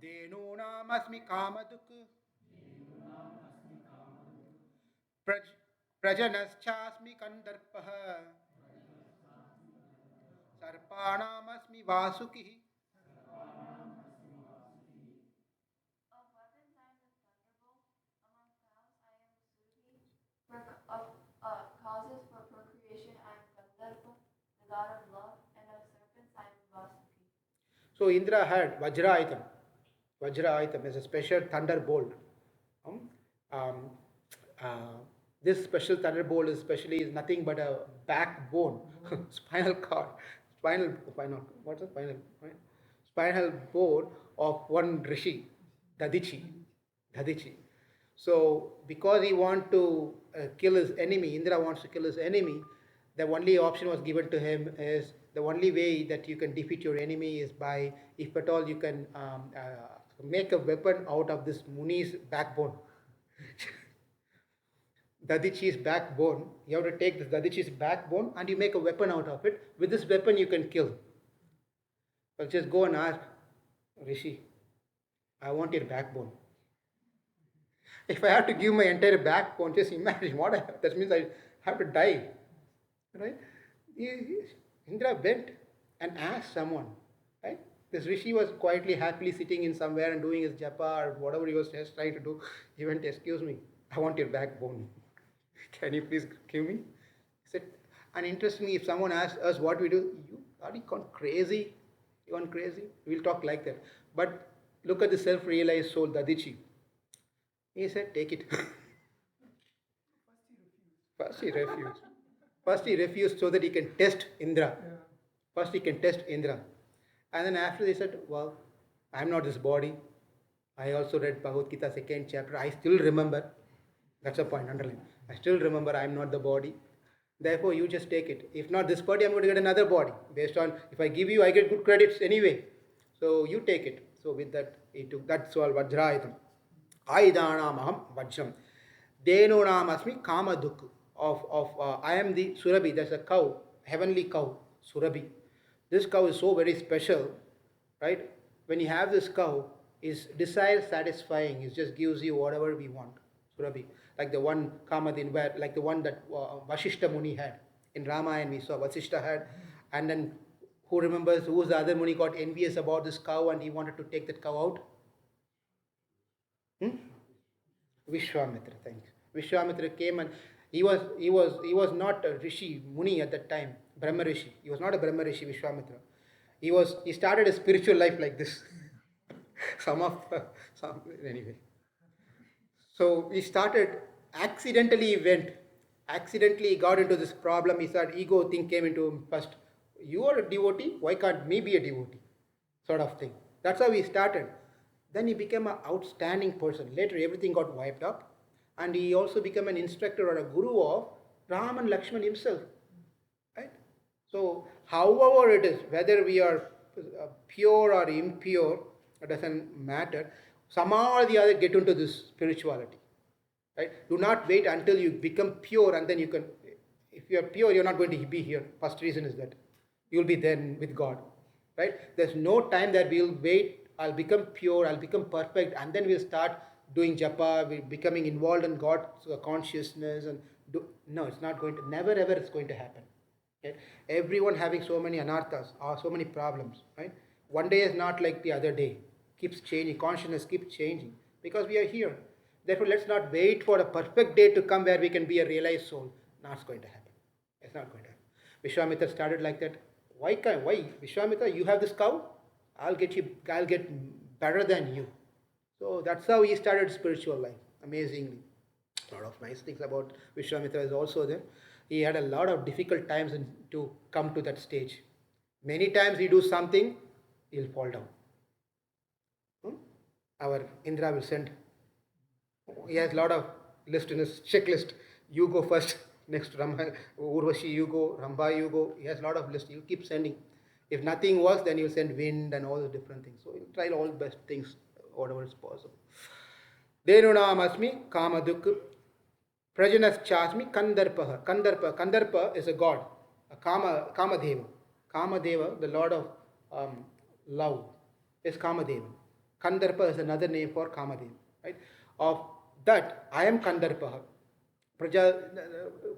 Denunam kamaduk. Prajanaschasmi kandarpaha. Sarpanam vasuki. Causes for procreation and Gandarpa, the god of love, and of serpents I am Vasuki. So Indra had Vajraitam. Vajraitam is a special thunderbolt. Um, uh, This special thunderbolt is nothing but a backbone, spinal cord, what's the spinal, right? Spinal bone of one rishi, Dadichi, Dadichi. So because he want to kill his enemy, Indra wants to kill his enemy. The only option was given to him is the only way that you can defeat your enemy is by, if at all, you can make a weapon out of this Muni's backbone. Dadichi's backbone. You have to take this Dadichi's backbone and you make a weapon out of it. With this weapon, you can kill. But just go and ask Rishi, I want your backbone. If I have to give my entire backbone, just imagine what I have. That means I have to die. Right? Indra went and asked someone. Right? This Rishi was quietly, happily sitting in somewhere and doing his japa or whatever he was just trying to do. He went, excuse me, I want your backbone. Can you please give me? He said, and interestingly, if someone asks us what we do, are you gone crazy? You gone crazy? We'll talk like that. But look at the self-realized soul, Dadichi. He said, take it. First he refused. First he refused so that he can test Indra. First he can test Indra. And then after they said, well, I'm not this body. I also read Bhagavad Gita 2nd chapter. I still remember. That's a point, underline. I still remember I'm not the body. Therefore, you just take it. If not this body, I'm going to get another body. Based on, if I give you, I get good credits anyway. So you take it. So with that, he took, that's all Vajrayitam. Aidanam aham vajram. Denunam asmi kamaduk. I am the Surabhi. There's a cow, heavenly cow, Surabhi. This cow is so very special, right? When you have this cow, is desire satisfying. It just gives you whatever we want. Surabhi, like the one Kamadin, where like the one that Vashishta Muni had in Ramayana, we saw Vasishta had, and then who remembers who was the other Muni got envious about this cow and he wanted to take that cow out? Vishwamitra, thanks. Vishwamitra came and he was not a Rishi Muni at that time, Brahma Rishi. He was not a Brahma Rishi, Vishwamitra. He started a spiritual life like this. Anyway. So he started, accidentally he got into this problem. He started, ego thing came into him first. You are a devotee, why can't me be a devotee? Sort of thing. That's how he started. Then he became an outstanding person. Later everything got wiped up. And he also became an instructor or a guru of Ram and Lakshman himself. Right? So however it is, whether we are pure or impure, it doesn't matter. Somehow or the other get into this spirituality. Right? Do not wait until you become pure and then you can, if you are pure, you're not going to be here. First reason is that you'll be then with God. Right? There's no time that we'll wait, I'll become pure, I'll become perfect, and then we'll start doing japa, we're becoming involved in God's consciousness. No, it's not going to, never ever it's going to happen. Okay? Everyone having so many anarthas or so many problems. Right? One day is not like the other day. Keeps changing, consciousness keeps changing because we are here. Therefore, let's not wait for a perfect day to come where we can be a realized soul. Not going to happen. It's not going to happen. Vishwamitra started like that. Why Vishwamitra, you have this cow? I'll get better than you. So that's how he started spiritual life. Amazingly. A lot of nice things about Vishwamitra is also there. He had a lot of difficult times to come to that stage. Many times he do something, he'll fall down. Our Indra will send. He has a lot of list in his checklist. You go first. Next Ramba, Urvashi, you go. Ramba, you go. He has a lot of list. He'll keep sending. If nothing works, then he'll send wind and all the different things. So he'll try all the best things, whatever is possible. Denunam asmi kamaduk. Prajanas chasmi kandarpaha. Kandarpa is a god. A Kamadeva. Kamadeva, the lord of love, is Kamadeva. Kandarpa is another name for Kamadeva. Right? Of that, I am Kandarpa.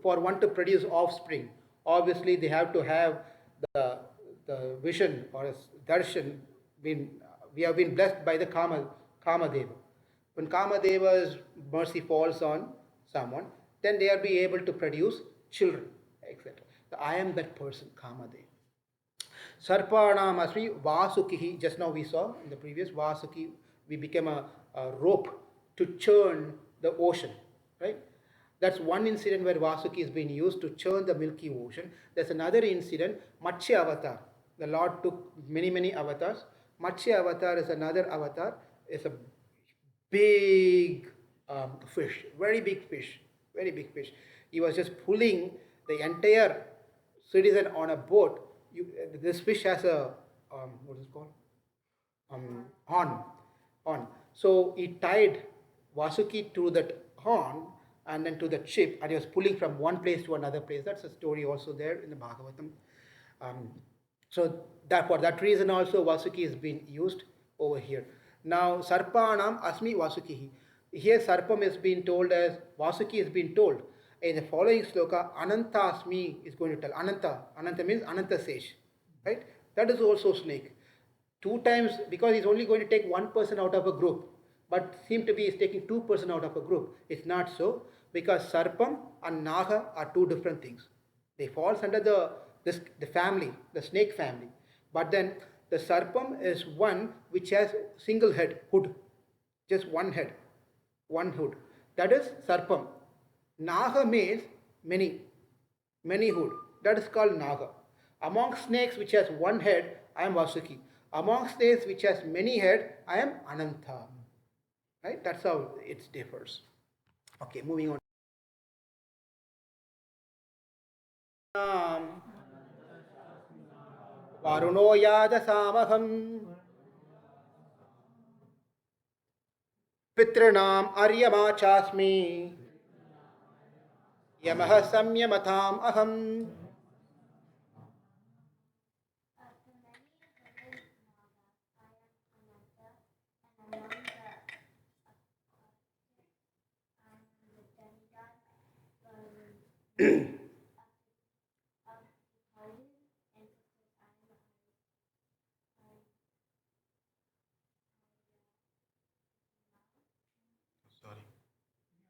For one to produce offspring, obviously they have to have the vision or darshan. We have been blessed by the Kamadeva. When Kamadeva's mercy falls on someone, then they are be able to produce children, etc. So I am that person, Kamadeva. Sarpanam asmi Vasukihi. Just now we saw in the previous Vasuki, we became a rope to churn the ocean, right? That's one incident where Vasuki is being used to churn the Milky Ocean. There's another incident, Matsya Avatar. The Lord took many, many avatars. Matsya Avatar is another avatar. It's a big fish, very big fish. He was just pulling the entire citizen on a boat. This fish has a, what is it called? Horn. Horn. So he tied Vasuki to that horn and then to the ship, and he was pulling from one place to another place. That's a story also there in the Bhagavatam. Um, so that for that reason also Vasuki is being used over here. Now Sarpanam Asmi Vasukihi. Here Sarpam is being told as Vasuki is being told. In the following sloka, Ananta Asmi is going to tell. Ananta. Ananta means Ananta Sesh. Right? That is also snake. Two times, because he's only going to take one person out of a group, but seem to be he's taking 2% out of a group. It's not so, because Sarpam and Naga are two different things. They falls under the family, the snake family. But then the Sarpam is one which has single head, hood, just one head, one hood. That is Sarpam. Naga means many, many hood. That is called Naga. Among snakes which has one head, I am Vasuki. Among snakes which has many head, I am Ananta. Right? That's how it differs. Okay, moving on. वारुणो यादसामहम् पितॄणाम् Aryama चास्मि यमः संयमताम् अहम्. Sorry.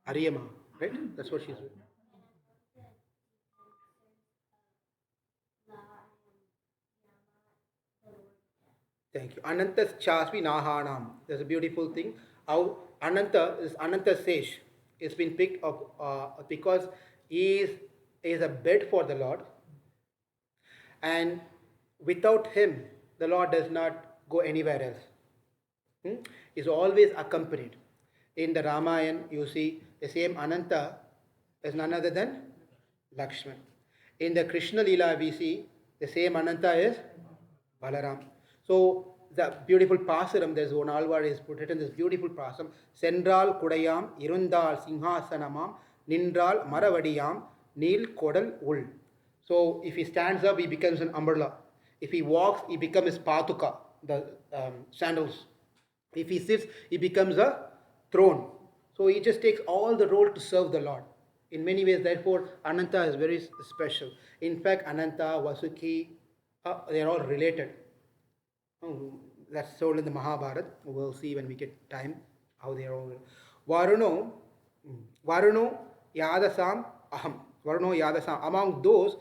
Ariyama, right? That's what she's doing. Thank you. Anantas Chasvi Nahanam. There's a beautiful thing. How Ananta is Ananta Sesh. It's been picked up because he is a bed for the Lord. And without him, the Lord does not go anywhere else. Is always accompanied. In the Ramayana, you see the same Ananta is none other than Lakshman. In the Krishna Leela, we see the same Ananta is Balaram. So the beautiful Pasaram, there's one Alvar is put it in this beautiful Pasam. Sendral Kudayam, Irundal Singhasanamam, Nindral Maravadiyam, Nil Kodal Ul. So if he stands up, he becomes an umbrella. If he walks, he becomes patuka, the sandals. If he sits, he becomes a throne. So he just takes all the role to serve the Lord. In many ways, therefore, Ananta is very special. In fact, Ananta, Vasuki, they are all related. That's told in the Mahabharata. We'll see when we get time how they are all. Varuno, Varuno Yadasam Aham. Varuno Yadasam. Among those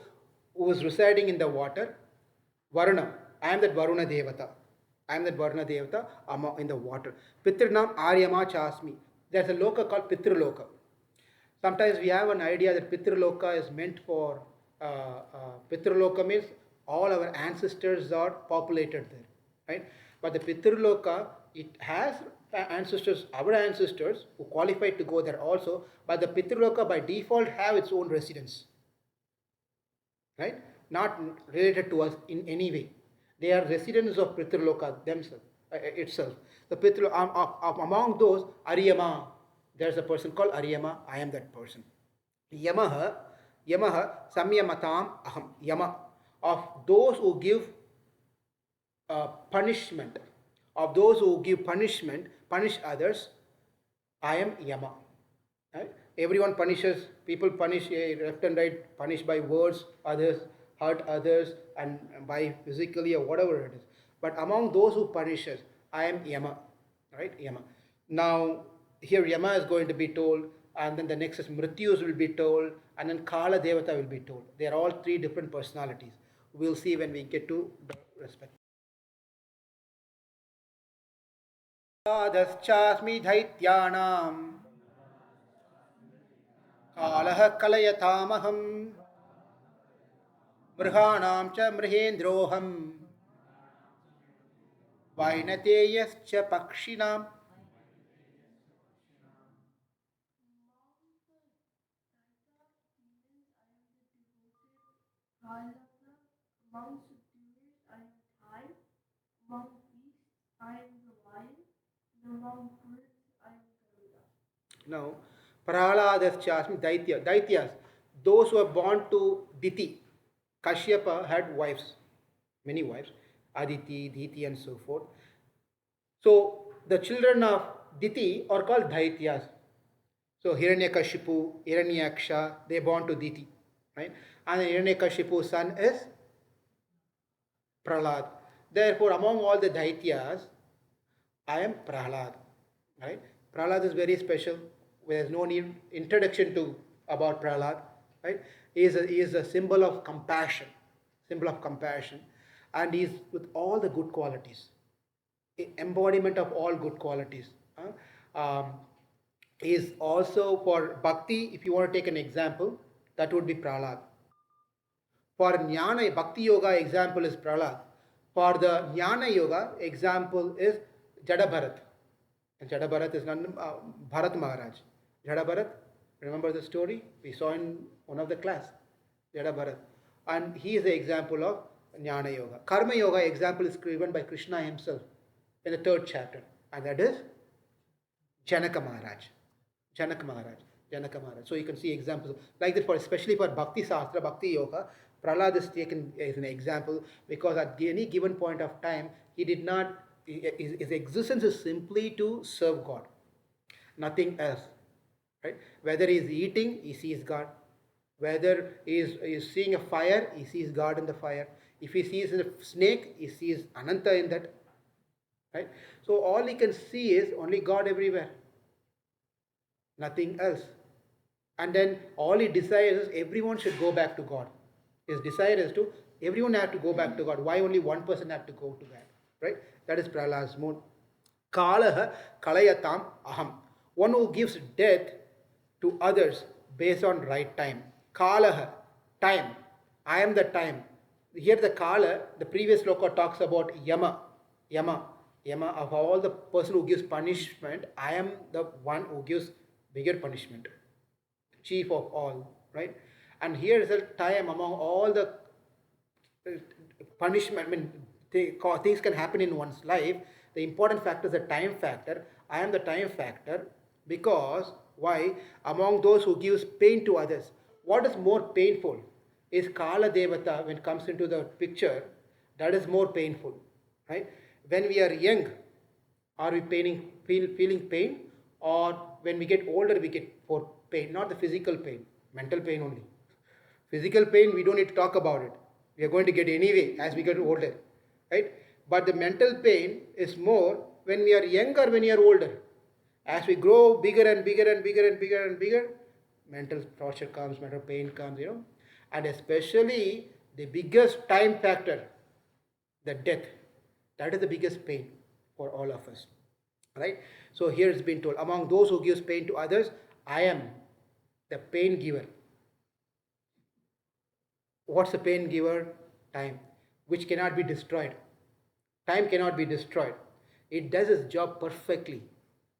who was residing in the water, Varuna. I am that Varuna Devata. I am that Varuna Devata in the water. Pitrinam Aryama Chasmi. There's a loka called Pitraloka. Sometimes we have an idea that Pitraloka is meant for Pitraloka means all our ancestors are populated there, right? But the Pitraloka, it has ancestors, our ancestors who qualified to go there also, but the Pitraloka by default have its own residence, right? Not related to us in any way. They are residents of Pitraloka themselves, itself. The among those, Aryama, there's a person called Aryama, I am that person. Yamaha, Yamaha, Samyamatam Aham, Yama, of those who give punishment, of those who give punishment, punish others, I am Yama. Right? Everyone punishes, people punish left and right, punish by words, others hurt others, and by physically or whatever it is. But among those who punishes, I am Yama, right? Yama. Now, here Yama is going to be told, and then the next is Mrityus will be told, and then Kala Devata will be told. They are all three different personalities. We'll see when we get to the respect. Chasmi Dhaityanam कालः कलयतामहं मृगाणां च मृहेन्द्रोऽहं वैनतेयश्च पक्षिणां Among subduers I am time, among beasts I am the lion, and among birds I am Garuda. Now, Prahaladascha Daitya. Daityas, those who are born to Diti. Kashyapa had wives, many wives, Aditi, Diti, and so forth. So, the children of Diti are called Daityas. So, Hiranyakashipu, Hiranyaksha, they born to Diti, right? And Hiranyakashipu's son is Prahlad. Therefore, among all the Daityas, I am Prahlad. Right? Prahlad is very special. There's no need introduction to about Prahlad. Right? He is a symbol of compassion. Symbol of compassion. And he is with all the good qualities. Embodiment of all good qualities. Is also for bhakti, if you want to take an example, that would be Prahlad. For Jnana Bhakti Yoga, example is Prahlad. For the Jnana Yoga, example is Jada Bharat. And Jada Bharat is none, Bharat Maharaj. Jada Bharat, remember the story? We saw in one of the class. Jada Bharat. And he is the example of Jnana Yoga. Karma Yoga example is given by Krishna himself in the 3rd chapter. And that is Janaka Maharaj. Janaka Maharaj. Janaka Maharaj. So you can see examples like that for especially for Bhakti Sastra, Bhakti Yoga. Prahlad is taken as an example because at any given point of time he did not. His existence is simply to serve God, nothing else. Right? Whether he is eating, he sees God. Whether he is seeing a fire, he sees God in the fire. If he sees a snake, he sees Ananta in that. Right? So all he can see is only God everywhere, nothing else. And then all he desires is everyone should go back to God. His desire is to everyone have to go back to God. Why only one person have to go to God? Right? That is Prahlad's mood. Kalaha kalayatam aham. One who gives death to others based on right time. Kalaha, time. I am the time. Here the Kala, the previous sloka talks about Yama. Yama. Yama, of all the person who gives punishment, I am the one who gives bigger punishment. Chief of all, right? And here is a time among all the punishment. I mean, things can happen in one's life. The important factor is the time factor. I am the time factor because why? Among those who gives pain to others, what is more painful? Is Kala Devata when it comes into the picture? That is more painful, right? When we are young, are we feeling pain, or when we get older we get more pain? Not the physical pain, mental pain only. Physical pain we don't need to talk about it. We are going to get anyway as we get older, right? But the mental pain is more when we are younger, when we are older. As we grow bigger and bigger and bigger and bigger and bigger, mental torture comes, mental pain comes, and especially the biggest time factor, the death. That is the biggest pain for all of us, right? So here it's been told, among those who gives pain to others, I am the pain giver. What's the pain giver? Time, which cannot be destroyed. Time cannot be destroyed. It does its job perfectly.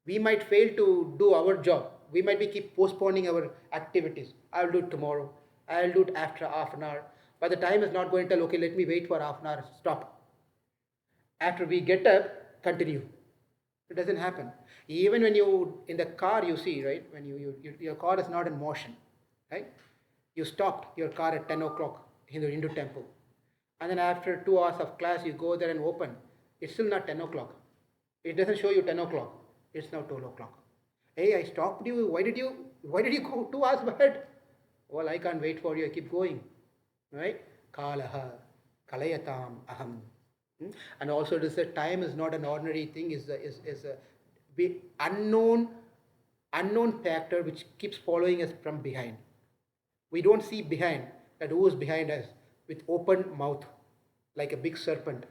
We might fail to do our job. We might be keep postponing our activities. I'll do it tomorrow. I'll do it after half an hour. But the time is not going to tell, okay, let me wait for half an hour. Stop. After we get up, continue. It doesn't happen. Even when you in the car, you see, right? When your car is not in motion, right? You stopped your car at 10 o'clock in the Hindu temple, and then after 2 hours of class, you go there and open. It's still not 10 o'clock. It doesn't show you 10 o'clock. It's now 12 o'clock. Hey, I stopped you. Why did you go 2 hours ahead? Well, I can't wait for you. I keep going, right? Kalaha, kalayatam aham. And also it is that time is not an ordinary thing, is a unknown factor which keeps following us from behind. We don't see behind that who is behind us with open mouth like a big serpent.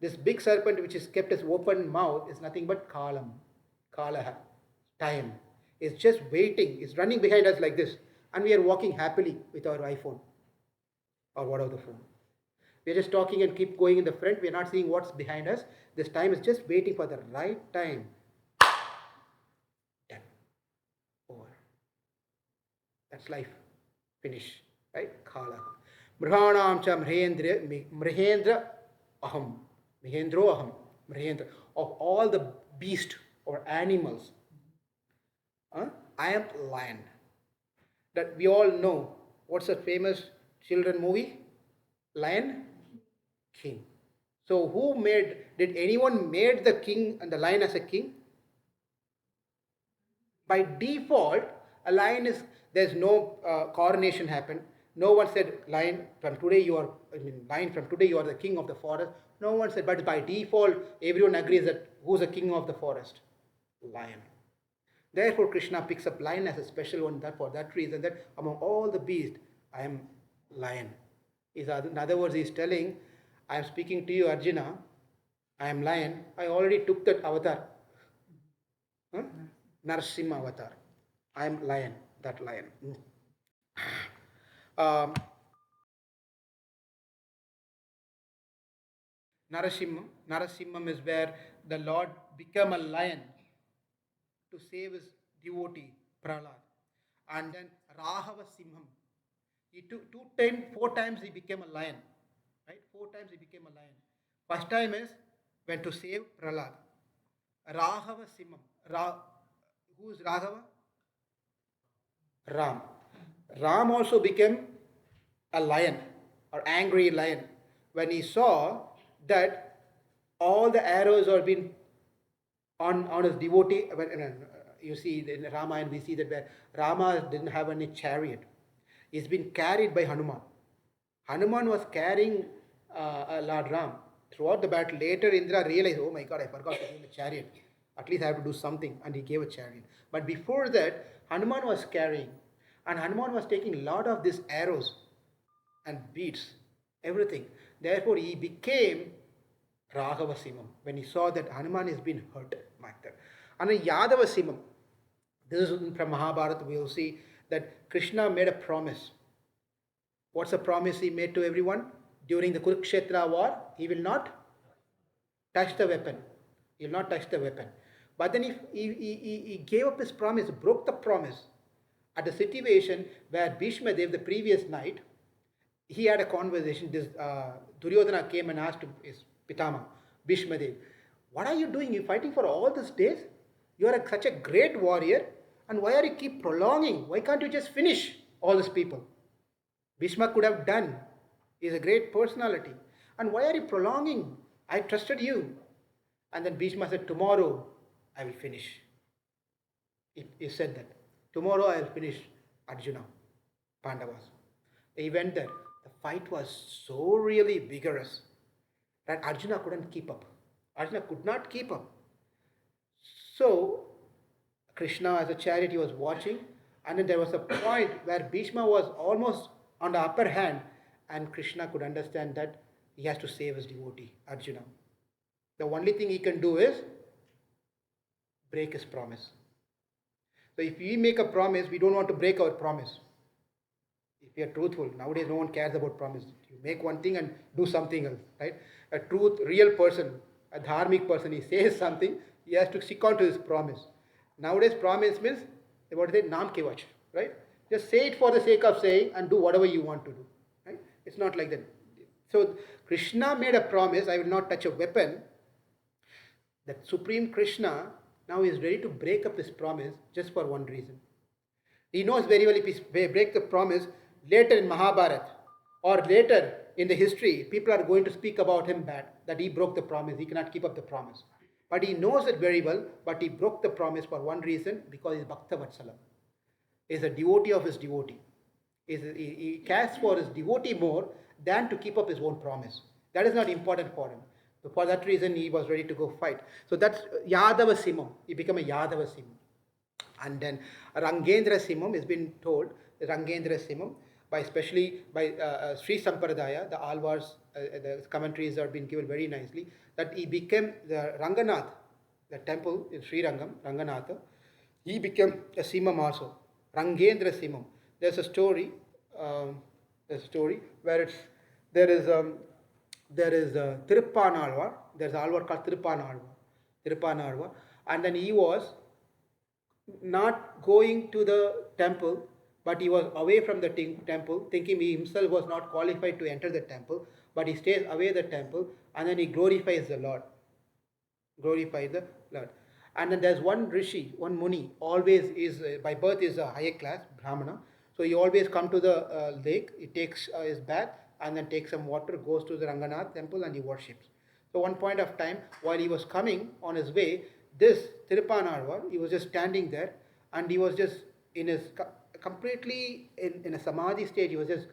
This big serpent which is kept as open mouth is nothing but kalam, kalaha, time. is just waiting, is running behind us like this, and we are walking happily with our iPhone or whatever the phone. We are just talking and keep going in the front. We are not seeing what's behind us. This time is just waiting for the right time. Done. Over. That's life. Finish. Right? Khala. Mrhanam cha mrihendra aham. Mihendro aham. Mrihendra. Of all the beasts or animals, I am lion. That we all know. What's a famous children movie? Lion King. So did anyone made the king and the lion as a king? By default, a lion is, there's no coronation happen. No one said, lion, from today you are, lion, from today you are the king of the forest. No one said, but by default, everyone agrees that who's the king of the forest? Lion. Therefore, Krishna picks up lion as a special one, that for that reason, that among all the beasts, I am lion. In other words, he is telling, I am speaking to you, Arjuna, I am lion. I already took that avatar. Narasimha avatar. I am lion, that lion. Narasimham is where the Lord became a lion to save his devotee Prahlad. And then Rahava Simham. He took 4 times he became a lion. Right? 4 times he became a lion. First time is when to save Prahlad. Rahava Simham. Who is Raghava? Ram. Ram also became a lion or angry lion when he saw that all the arrows are being on his devotee. You see in Ramayana we see that where Rama didn't have any chariot. He's been carried by Hanuman. Hanuman was carrying Lord Ram throughout the battle. Later Indra realized, oh my God, I forgot to give the chariot. At least I have to do something, and he gave a chariot. But before that, Hanuman was carrying, and Hanuman was taking a lot of these arrows and beads, everything. Therefore, he became Raghava Simham when he saw that Hanuman has been hurt like that. And Yadava Simham, this is from Mahabharata, we will see that Krishna made a promise. What's the promise he made to everyone? During the Kurukshetra war, he will not touch the weapon. He will not touch the weapon. But then he gave up his promise, broke the promise. At the situation where Bhishma Dev, the previous night, he had a conversation. This Duryodhana came and asked his Pitama, Bhishma Dev, what are you doing? You're fighting for all these days? You are such a great warrior, and why are you keep prolonging? Why can't you just finish all these people? Bhishma could have done. He is a great personality. And why are you prolonging? I trusted you. And then Bhishma said, tomorrow I will finish. He said that. Tomorrow I will finish Arjuna, Pandavas. He went there. The fight was so really vigorous that Arjuna couldn't keep up. Arjuna could not keep up. So Krishna as a chariot, he was watching, and then there was a point where Bhishma was almost on the upper hand, and Krishna could understand that he has to save his devotee, Arjuna. The only thing he can do is break his promise. So if we make a promise, we don't want to break our promise. If we are truthful, nowadays no one cares about promise. You make one thing and do something else, right? A real person, a dharmic person, he says something, he has to stick on to his promise. Nowadays promise means, what is it? Naam ke vach, right? Just say it for the sake of saying and do whatever you want to do, right? It's not like that. So Krishna made a promise, I will not touch a weapon. That Supreme Krishna now is ready to break up his promise just for one reason. He knows very well if he break the promise, later in Mahabharata or later in the history, people are going to speak about him bad, that he broke the promise, he cannot keep up the promise. But he knows it very well, but he broke the promise for one reason, because he is Bhakta Vatsalam. He is a devotee of his devotee. He cares for his devotee more than to keep up his own promise. That is not important for him. So for that reason, he was ready to go fight. So that's Yadava Simham. He became a Yadava Simham. And then Rangendra Simham has been told, Rangendra Simham, especially by Sri Sampradaya, the Alvars, the commentaries have been given very nicely, that he became the Ranganath, the temple in Sri Rangam, Ranganatha. He became a Simam also, Rangendra Simam. There's a story, um, where there is a Tiruppanalvar. There's an Alvar called Tiruppanalvar, and then he was not going to the temple, but he was away from the temple, thinking he himself was not qualified to enter the temple, but he stays away the temple, and then he glorifies the Lord. Glorify the Lord. And then there's one rishi, one muni, always is by birth is a higher class brahmana. So he always come to the lake. He takes his bath and then takes some water, goes to the Ranganath temple and he worships. So one point of time, while he was coming on his way, this Tiruppanalvar, he was just standing there and he was just in his completely in a samadhi state. He was just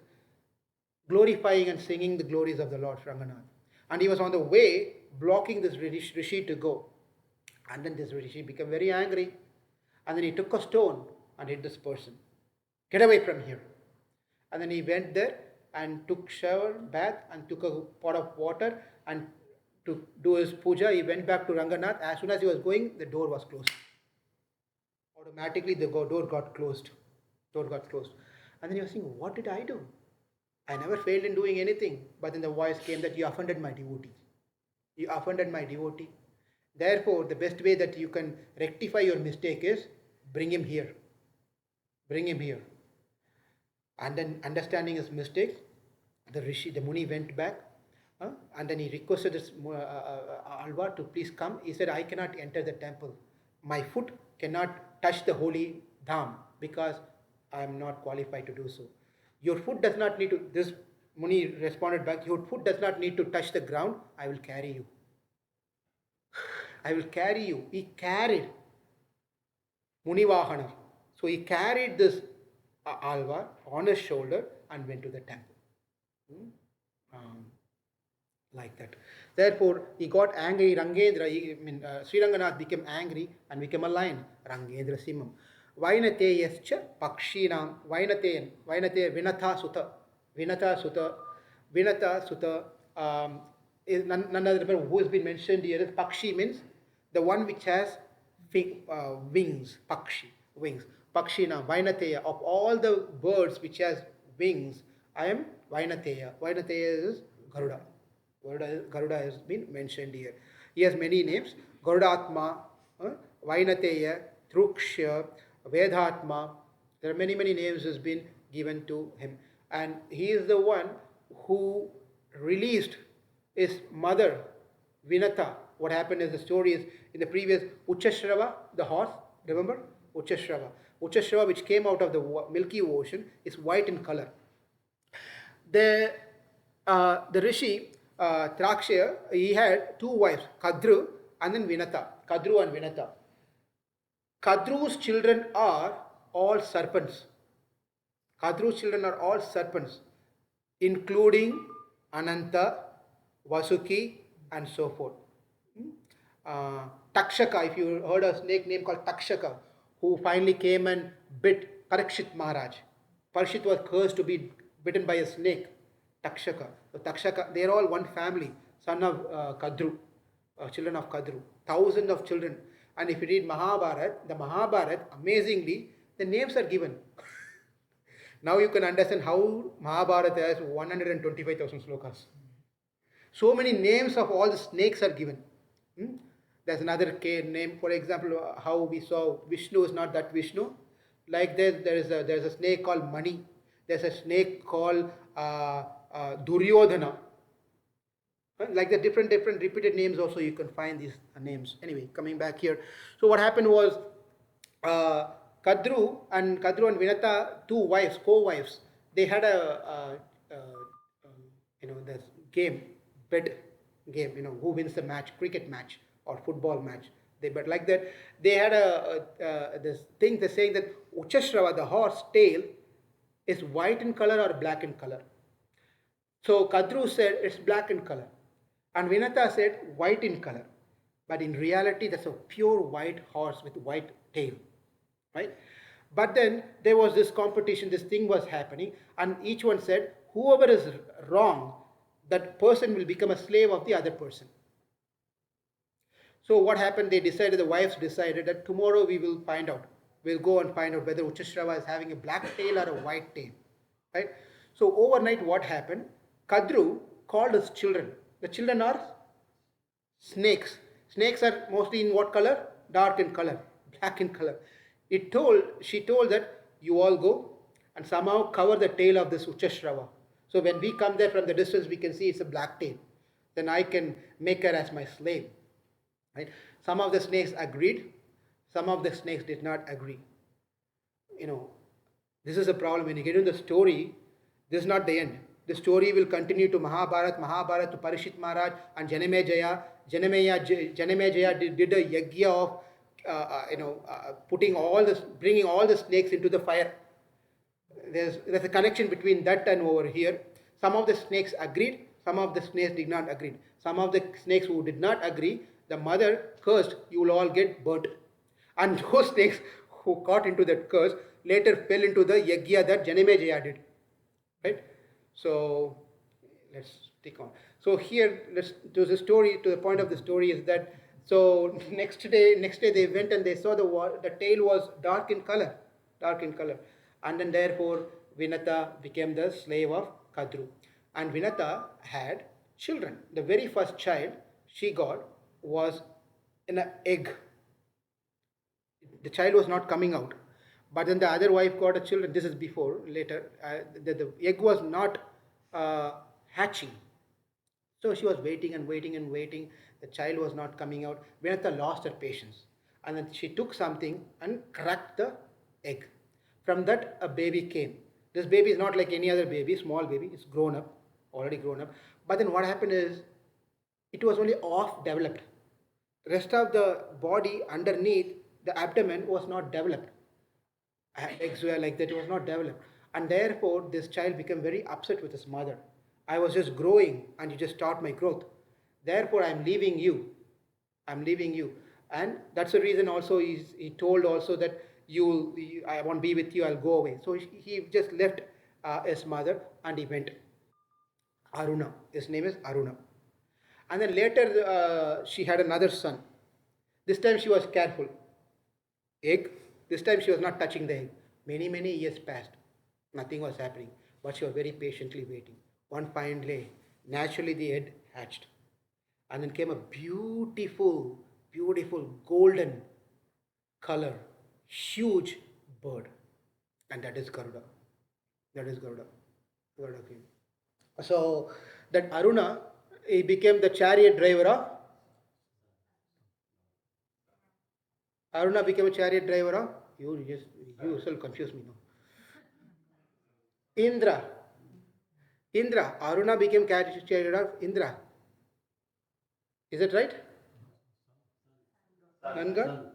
glorifying and singing the glories of the Lord Ranganath. And he was on the way blocking this rishi to go. And then this rishi became very angry. And then he took a stone and hit this person. Get away from here. And then he went there and took shower, bath, and took a pot of water and to do his puja. He went back to Ranganath. As soon as he was going, the door was closed. Automatically the door got closed. And then he was saying, what did I do? I never failed in doing anything. But then the voice came that you offended my devotee. You offended my devotee. Therefore, the best way that you can rectify your mistake is bring him here. Bring him here. And then understanding his mistake, the Muni went back and then he requested this Alvar to please come. He said, I cannot enter the temple. My foot cannot touch the holy dham because I am not qualified to do so. Your foot does not need to, this Muni responded back, your foot does not need to touch the ground. I will carry you. I will carry you. He carried Munivahana. So he carried this Alvar on his shoulder and went to the temple. Like that. Therefore, he got angry. Rangendra, Sri Ranganath became angry and became a lion. Rangendra Simam. Vainateyascha Pakshinam. Vainateyan. Vinatha Sutta. Vinatha Sutta is none other than who has been mentioned here is Pakshi, means the one which has wings. Pakshi, wings. Pakshina, Vainateya. Of all the birds which has wings, I am Vainateya. Vainateya is Garuda. Garuda has been mentioned here. He has many names. Garudatma, Vainateya, Truksha, Vedatma. There are many names has been given to him. And he is the one who released his mother, Vinata. What happened is the story is in the previous Uchashrava, the horse, remember? Uchashrava. Uchashrava, which came out of the Milky Ocean, is white in color. The rishi, Trakshya, he had two wives, Kadru and then Vinata. Kadru and Vinata. Kadru's children are all serpents. Kadru's children are all serpents, including Ananta, Vasuki, and so forth. Takshaka, if you heard a snake name called Takshaka, who finally came and bit Parikshit Maharaj. Parikshit was cursed to be bitten by a snake. Takshaka. So Takshaka, they are all one family, son of Kadru, children of Kadru. Thousands of children. And if you read the Mahabharat, amazingly, the names are given. Now you can understand how Mahabharata has 125,000 slokas. So many names of all the snakes are given. There's another name, for example, how we saw Vishnu is not that Vishnu. Like there's a snake called Mani. There's a snake called Duryodhana. Like the different repeated names also you can find these names. Anyway, coming back here. So what happened was Kadru and Vinata, two wives, co-wives, they had this game, bet game, who wins the match, cricket match or football match. But like that, they had this thing, they're saying that Uchashrava, the horse tail, is white in color or black in color. So Kadru said it's black in color. And Vinata said white in color. But in reality, that's a pure white horse with white tail. Right? But then there was this competition, this thing was happening, and each one said, whoever is wrong, that person will become a slave of the other person. So what happened? The wives decided that tomorrow we will find out we'll go and find out whether Uchashrava is having a black tail or a white tail. Right? So overnight what happened? Kadru called his children. The children are snakes. Snakes are mostly in what color? Dark in color, black in color. She told that you all go and somehow cover the tail of this Uchashrava. So when we come there from the distance, we can see it's a black tail. Then I can make her as my slave. Right? Some of the snakes agreed, some of the snakes did not agree. You know, this is a problem. When you get into the story, this is not the end. The story will continue to Mahabharat to Parishit Maharaj and Janamejaya. Janamejaya did a yagya of, bringing all the snakes into the fire. There's a connection between that and over here. Some of the snakes agreed, some of the snakes did not agree. Some of the snakes who did not agree, the mother cursed, you will all get burnt. And those snakes who got into that curse later fell into the yagya that Janamejaya did. Right? So let's take on. So here, to the point of the story is that, so next day they went and they saw the tail was dark in color. And then therefore Vinata became the slave of Kadru. And Vinata had children. The very first child she got was in an egg. The child was not coming out. But then the other wife got a children. This is later. The egg was not hatching. So she was waiting and waiting and waiting. The child was not coming out. Vinata lost her patience. And then she took something and cracked the egg. From that, a baby came. This baby is not like any other baby, small baby. It's grown up, already grown up. But then what happened is, it was only off developed. The rest of the body underneath, the abdomen was not developed. Eggs were like that, it was not developed. And therefore, this child became very upset with his mother. I was just growing and you just stopped my growth. Therefore, I'm leaving you. And that's the reason also he told also that I won't be with you, I'll go away. So he just left his mother and he went. Aruna. His name is Aruna. And then later she had another son. This time she was careful. Egg. This time she was not touching the egg. Many years passed. Nothing was happening. But she was very patiently waiting. One fine day, naturally the egg hatched. And then came a beautiful golden color, huge bird. And that is Garuda. Garuda came. So that Aruna, he became the chariot driver of Aruna became a chariot driver of you yourself confuse me now. Indra. Aruna became chariot of Indra. Is that right? Nanga?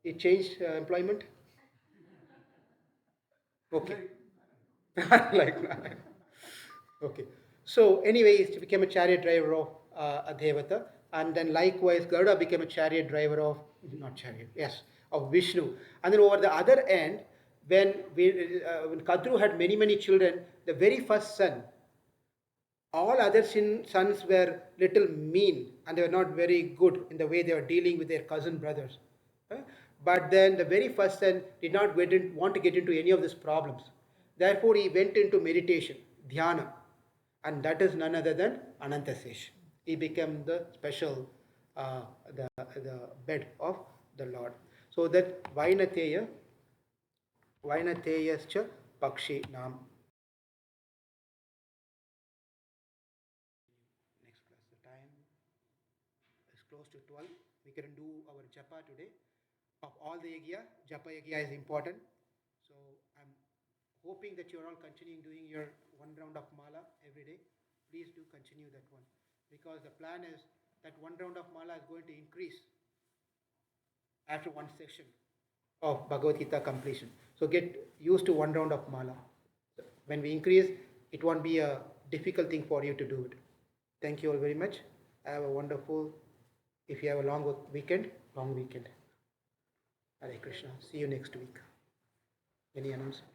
He changed employment? Okay. Like that. Okay. So anyway, he became a chariot driver of Devata. And then likewise, Garuda became a chariot driver of, of Vishnu. And then over the other end, when Kadru had many children, the very first son, all other sons were little mean and they were not very good in the way they were dealing with their cousin brothers. But then the very first son did not want to get into any of these problems. Therefore, he went into meditation, dhyana, and that is none other than Anantasesh. He became the special, the bed of the Lord. So that Vainateyascha Pakshi Nam. Next class, the time is close to 12. We can do our japa today. Of all the yagya, japa yagya is important. So I'm hoping that you're all continuing doing your one round of mala every day. Please do continue that one. Because the plan is that one round of mala is going to increase after one session of Bhagavad Gita completion. So get used to one round of mala. When we increase, it won't be a difficult thing for you to do it. Thank you all very much. Have a wonderful, if you have a long weekend. Hare Krishna. See you next week. Any announcement?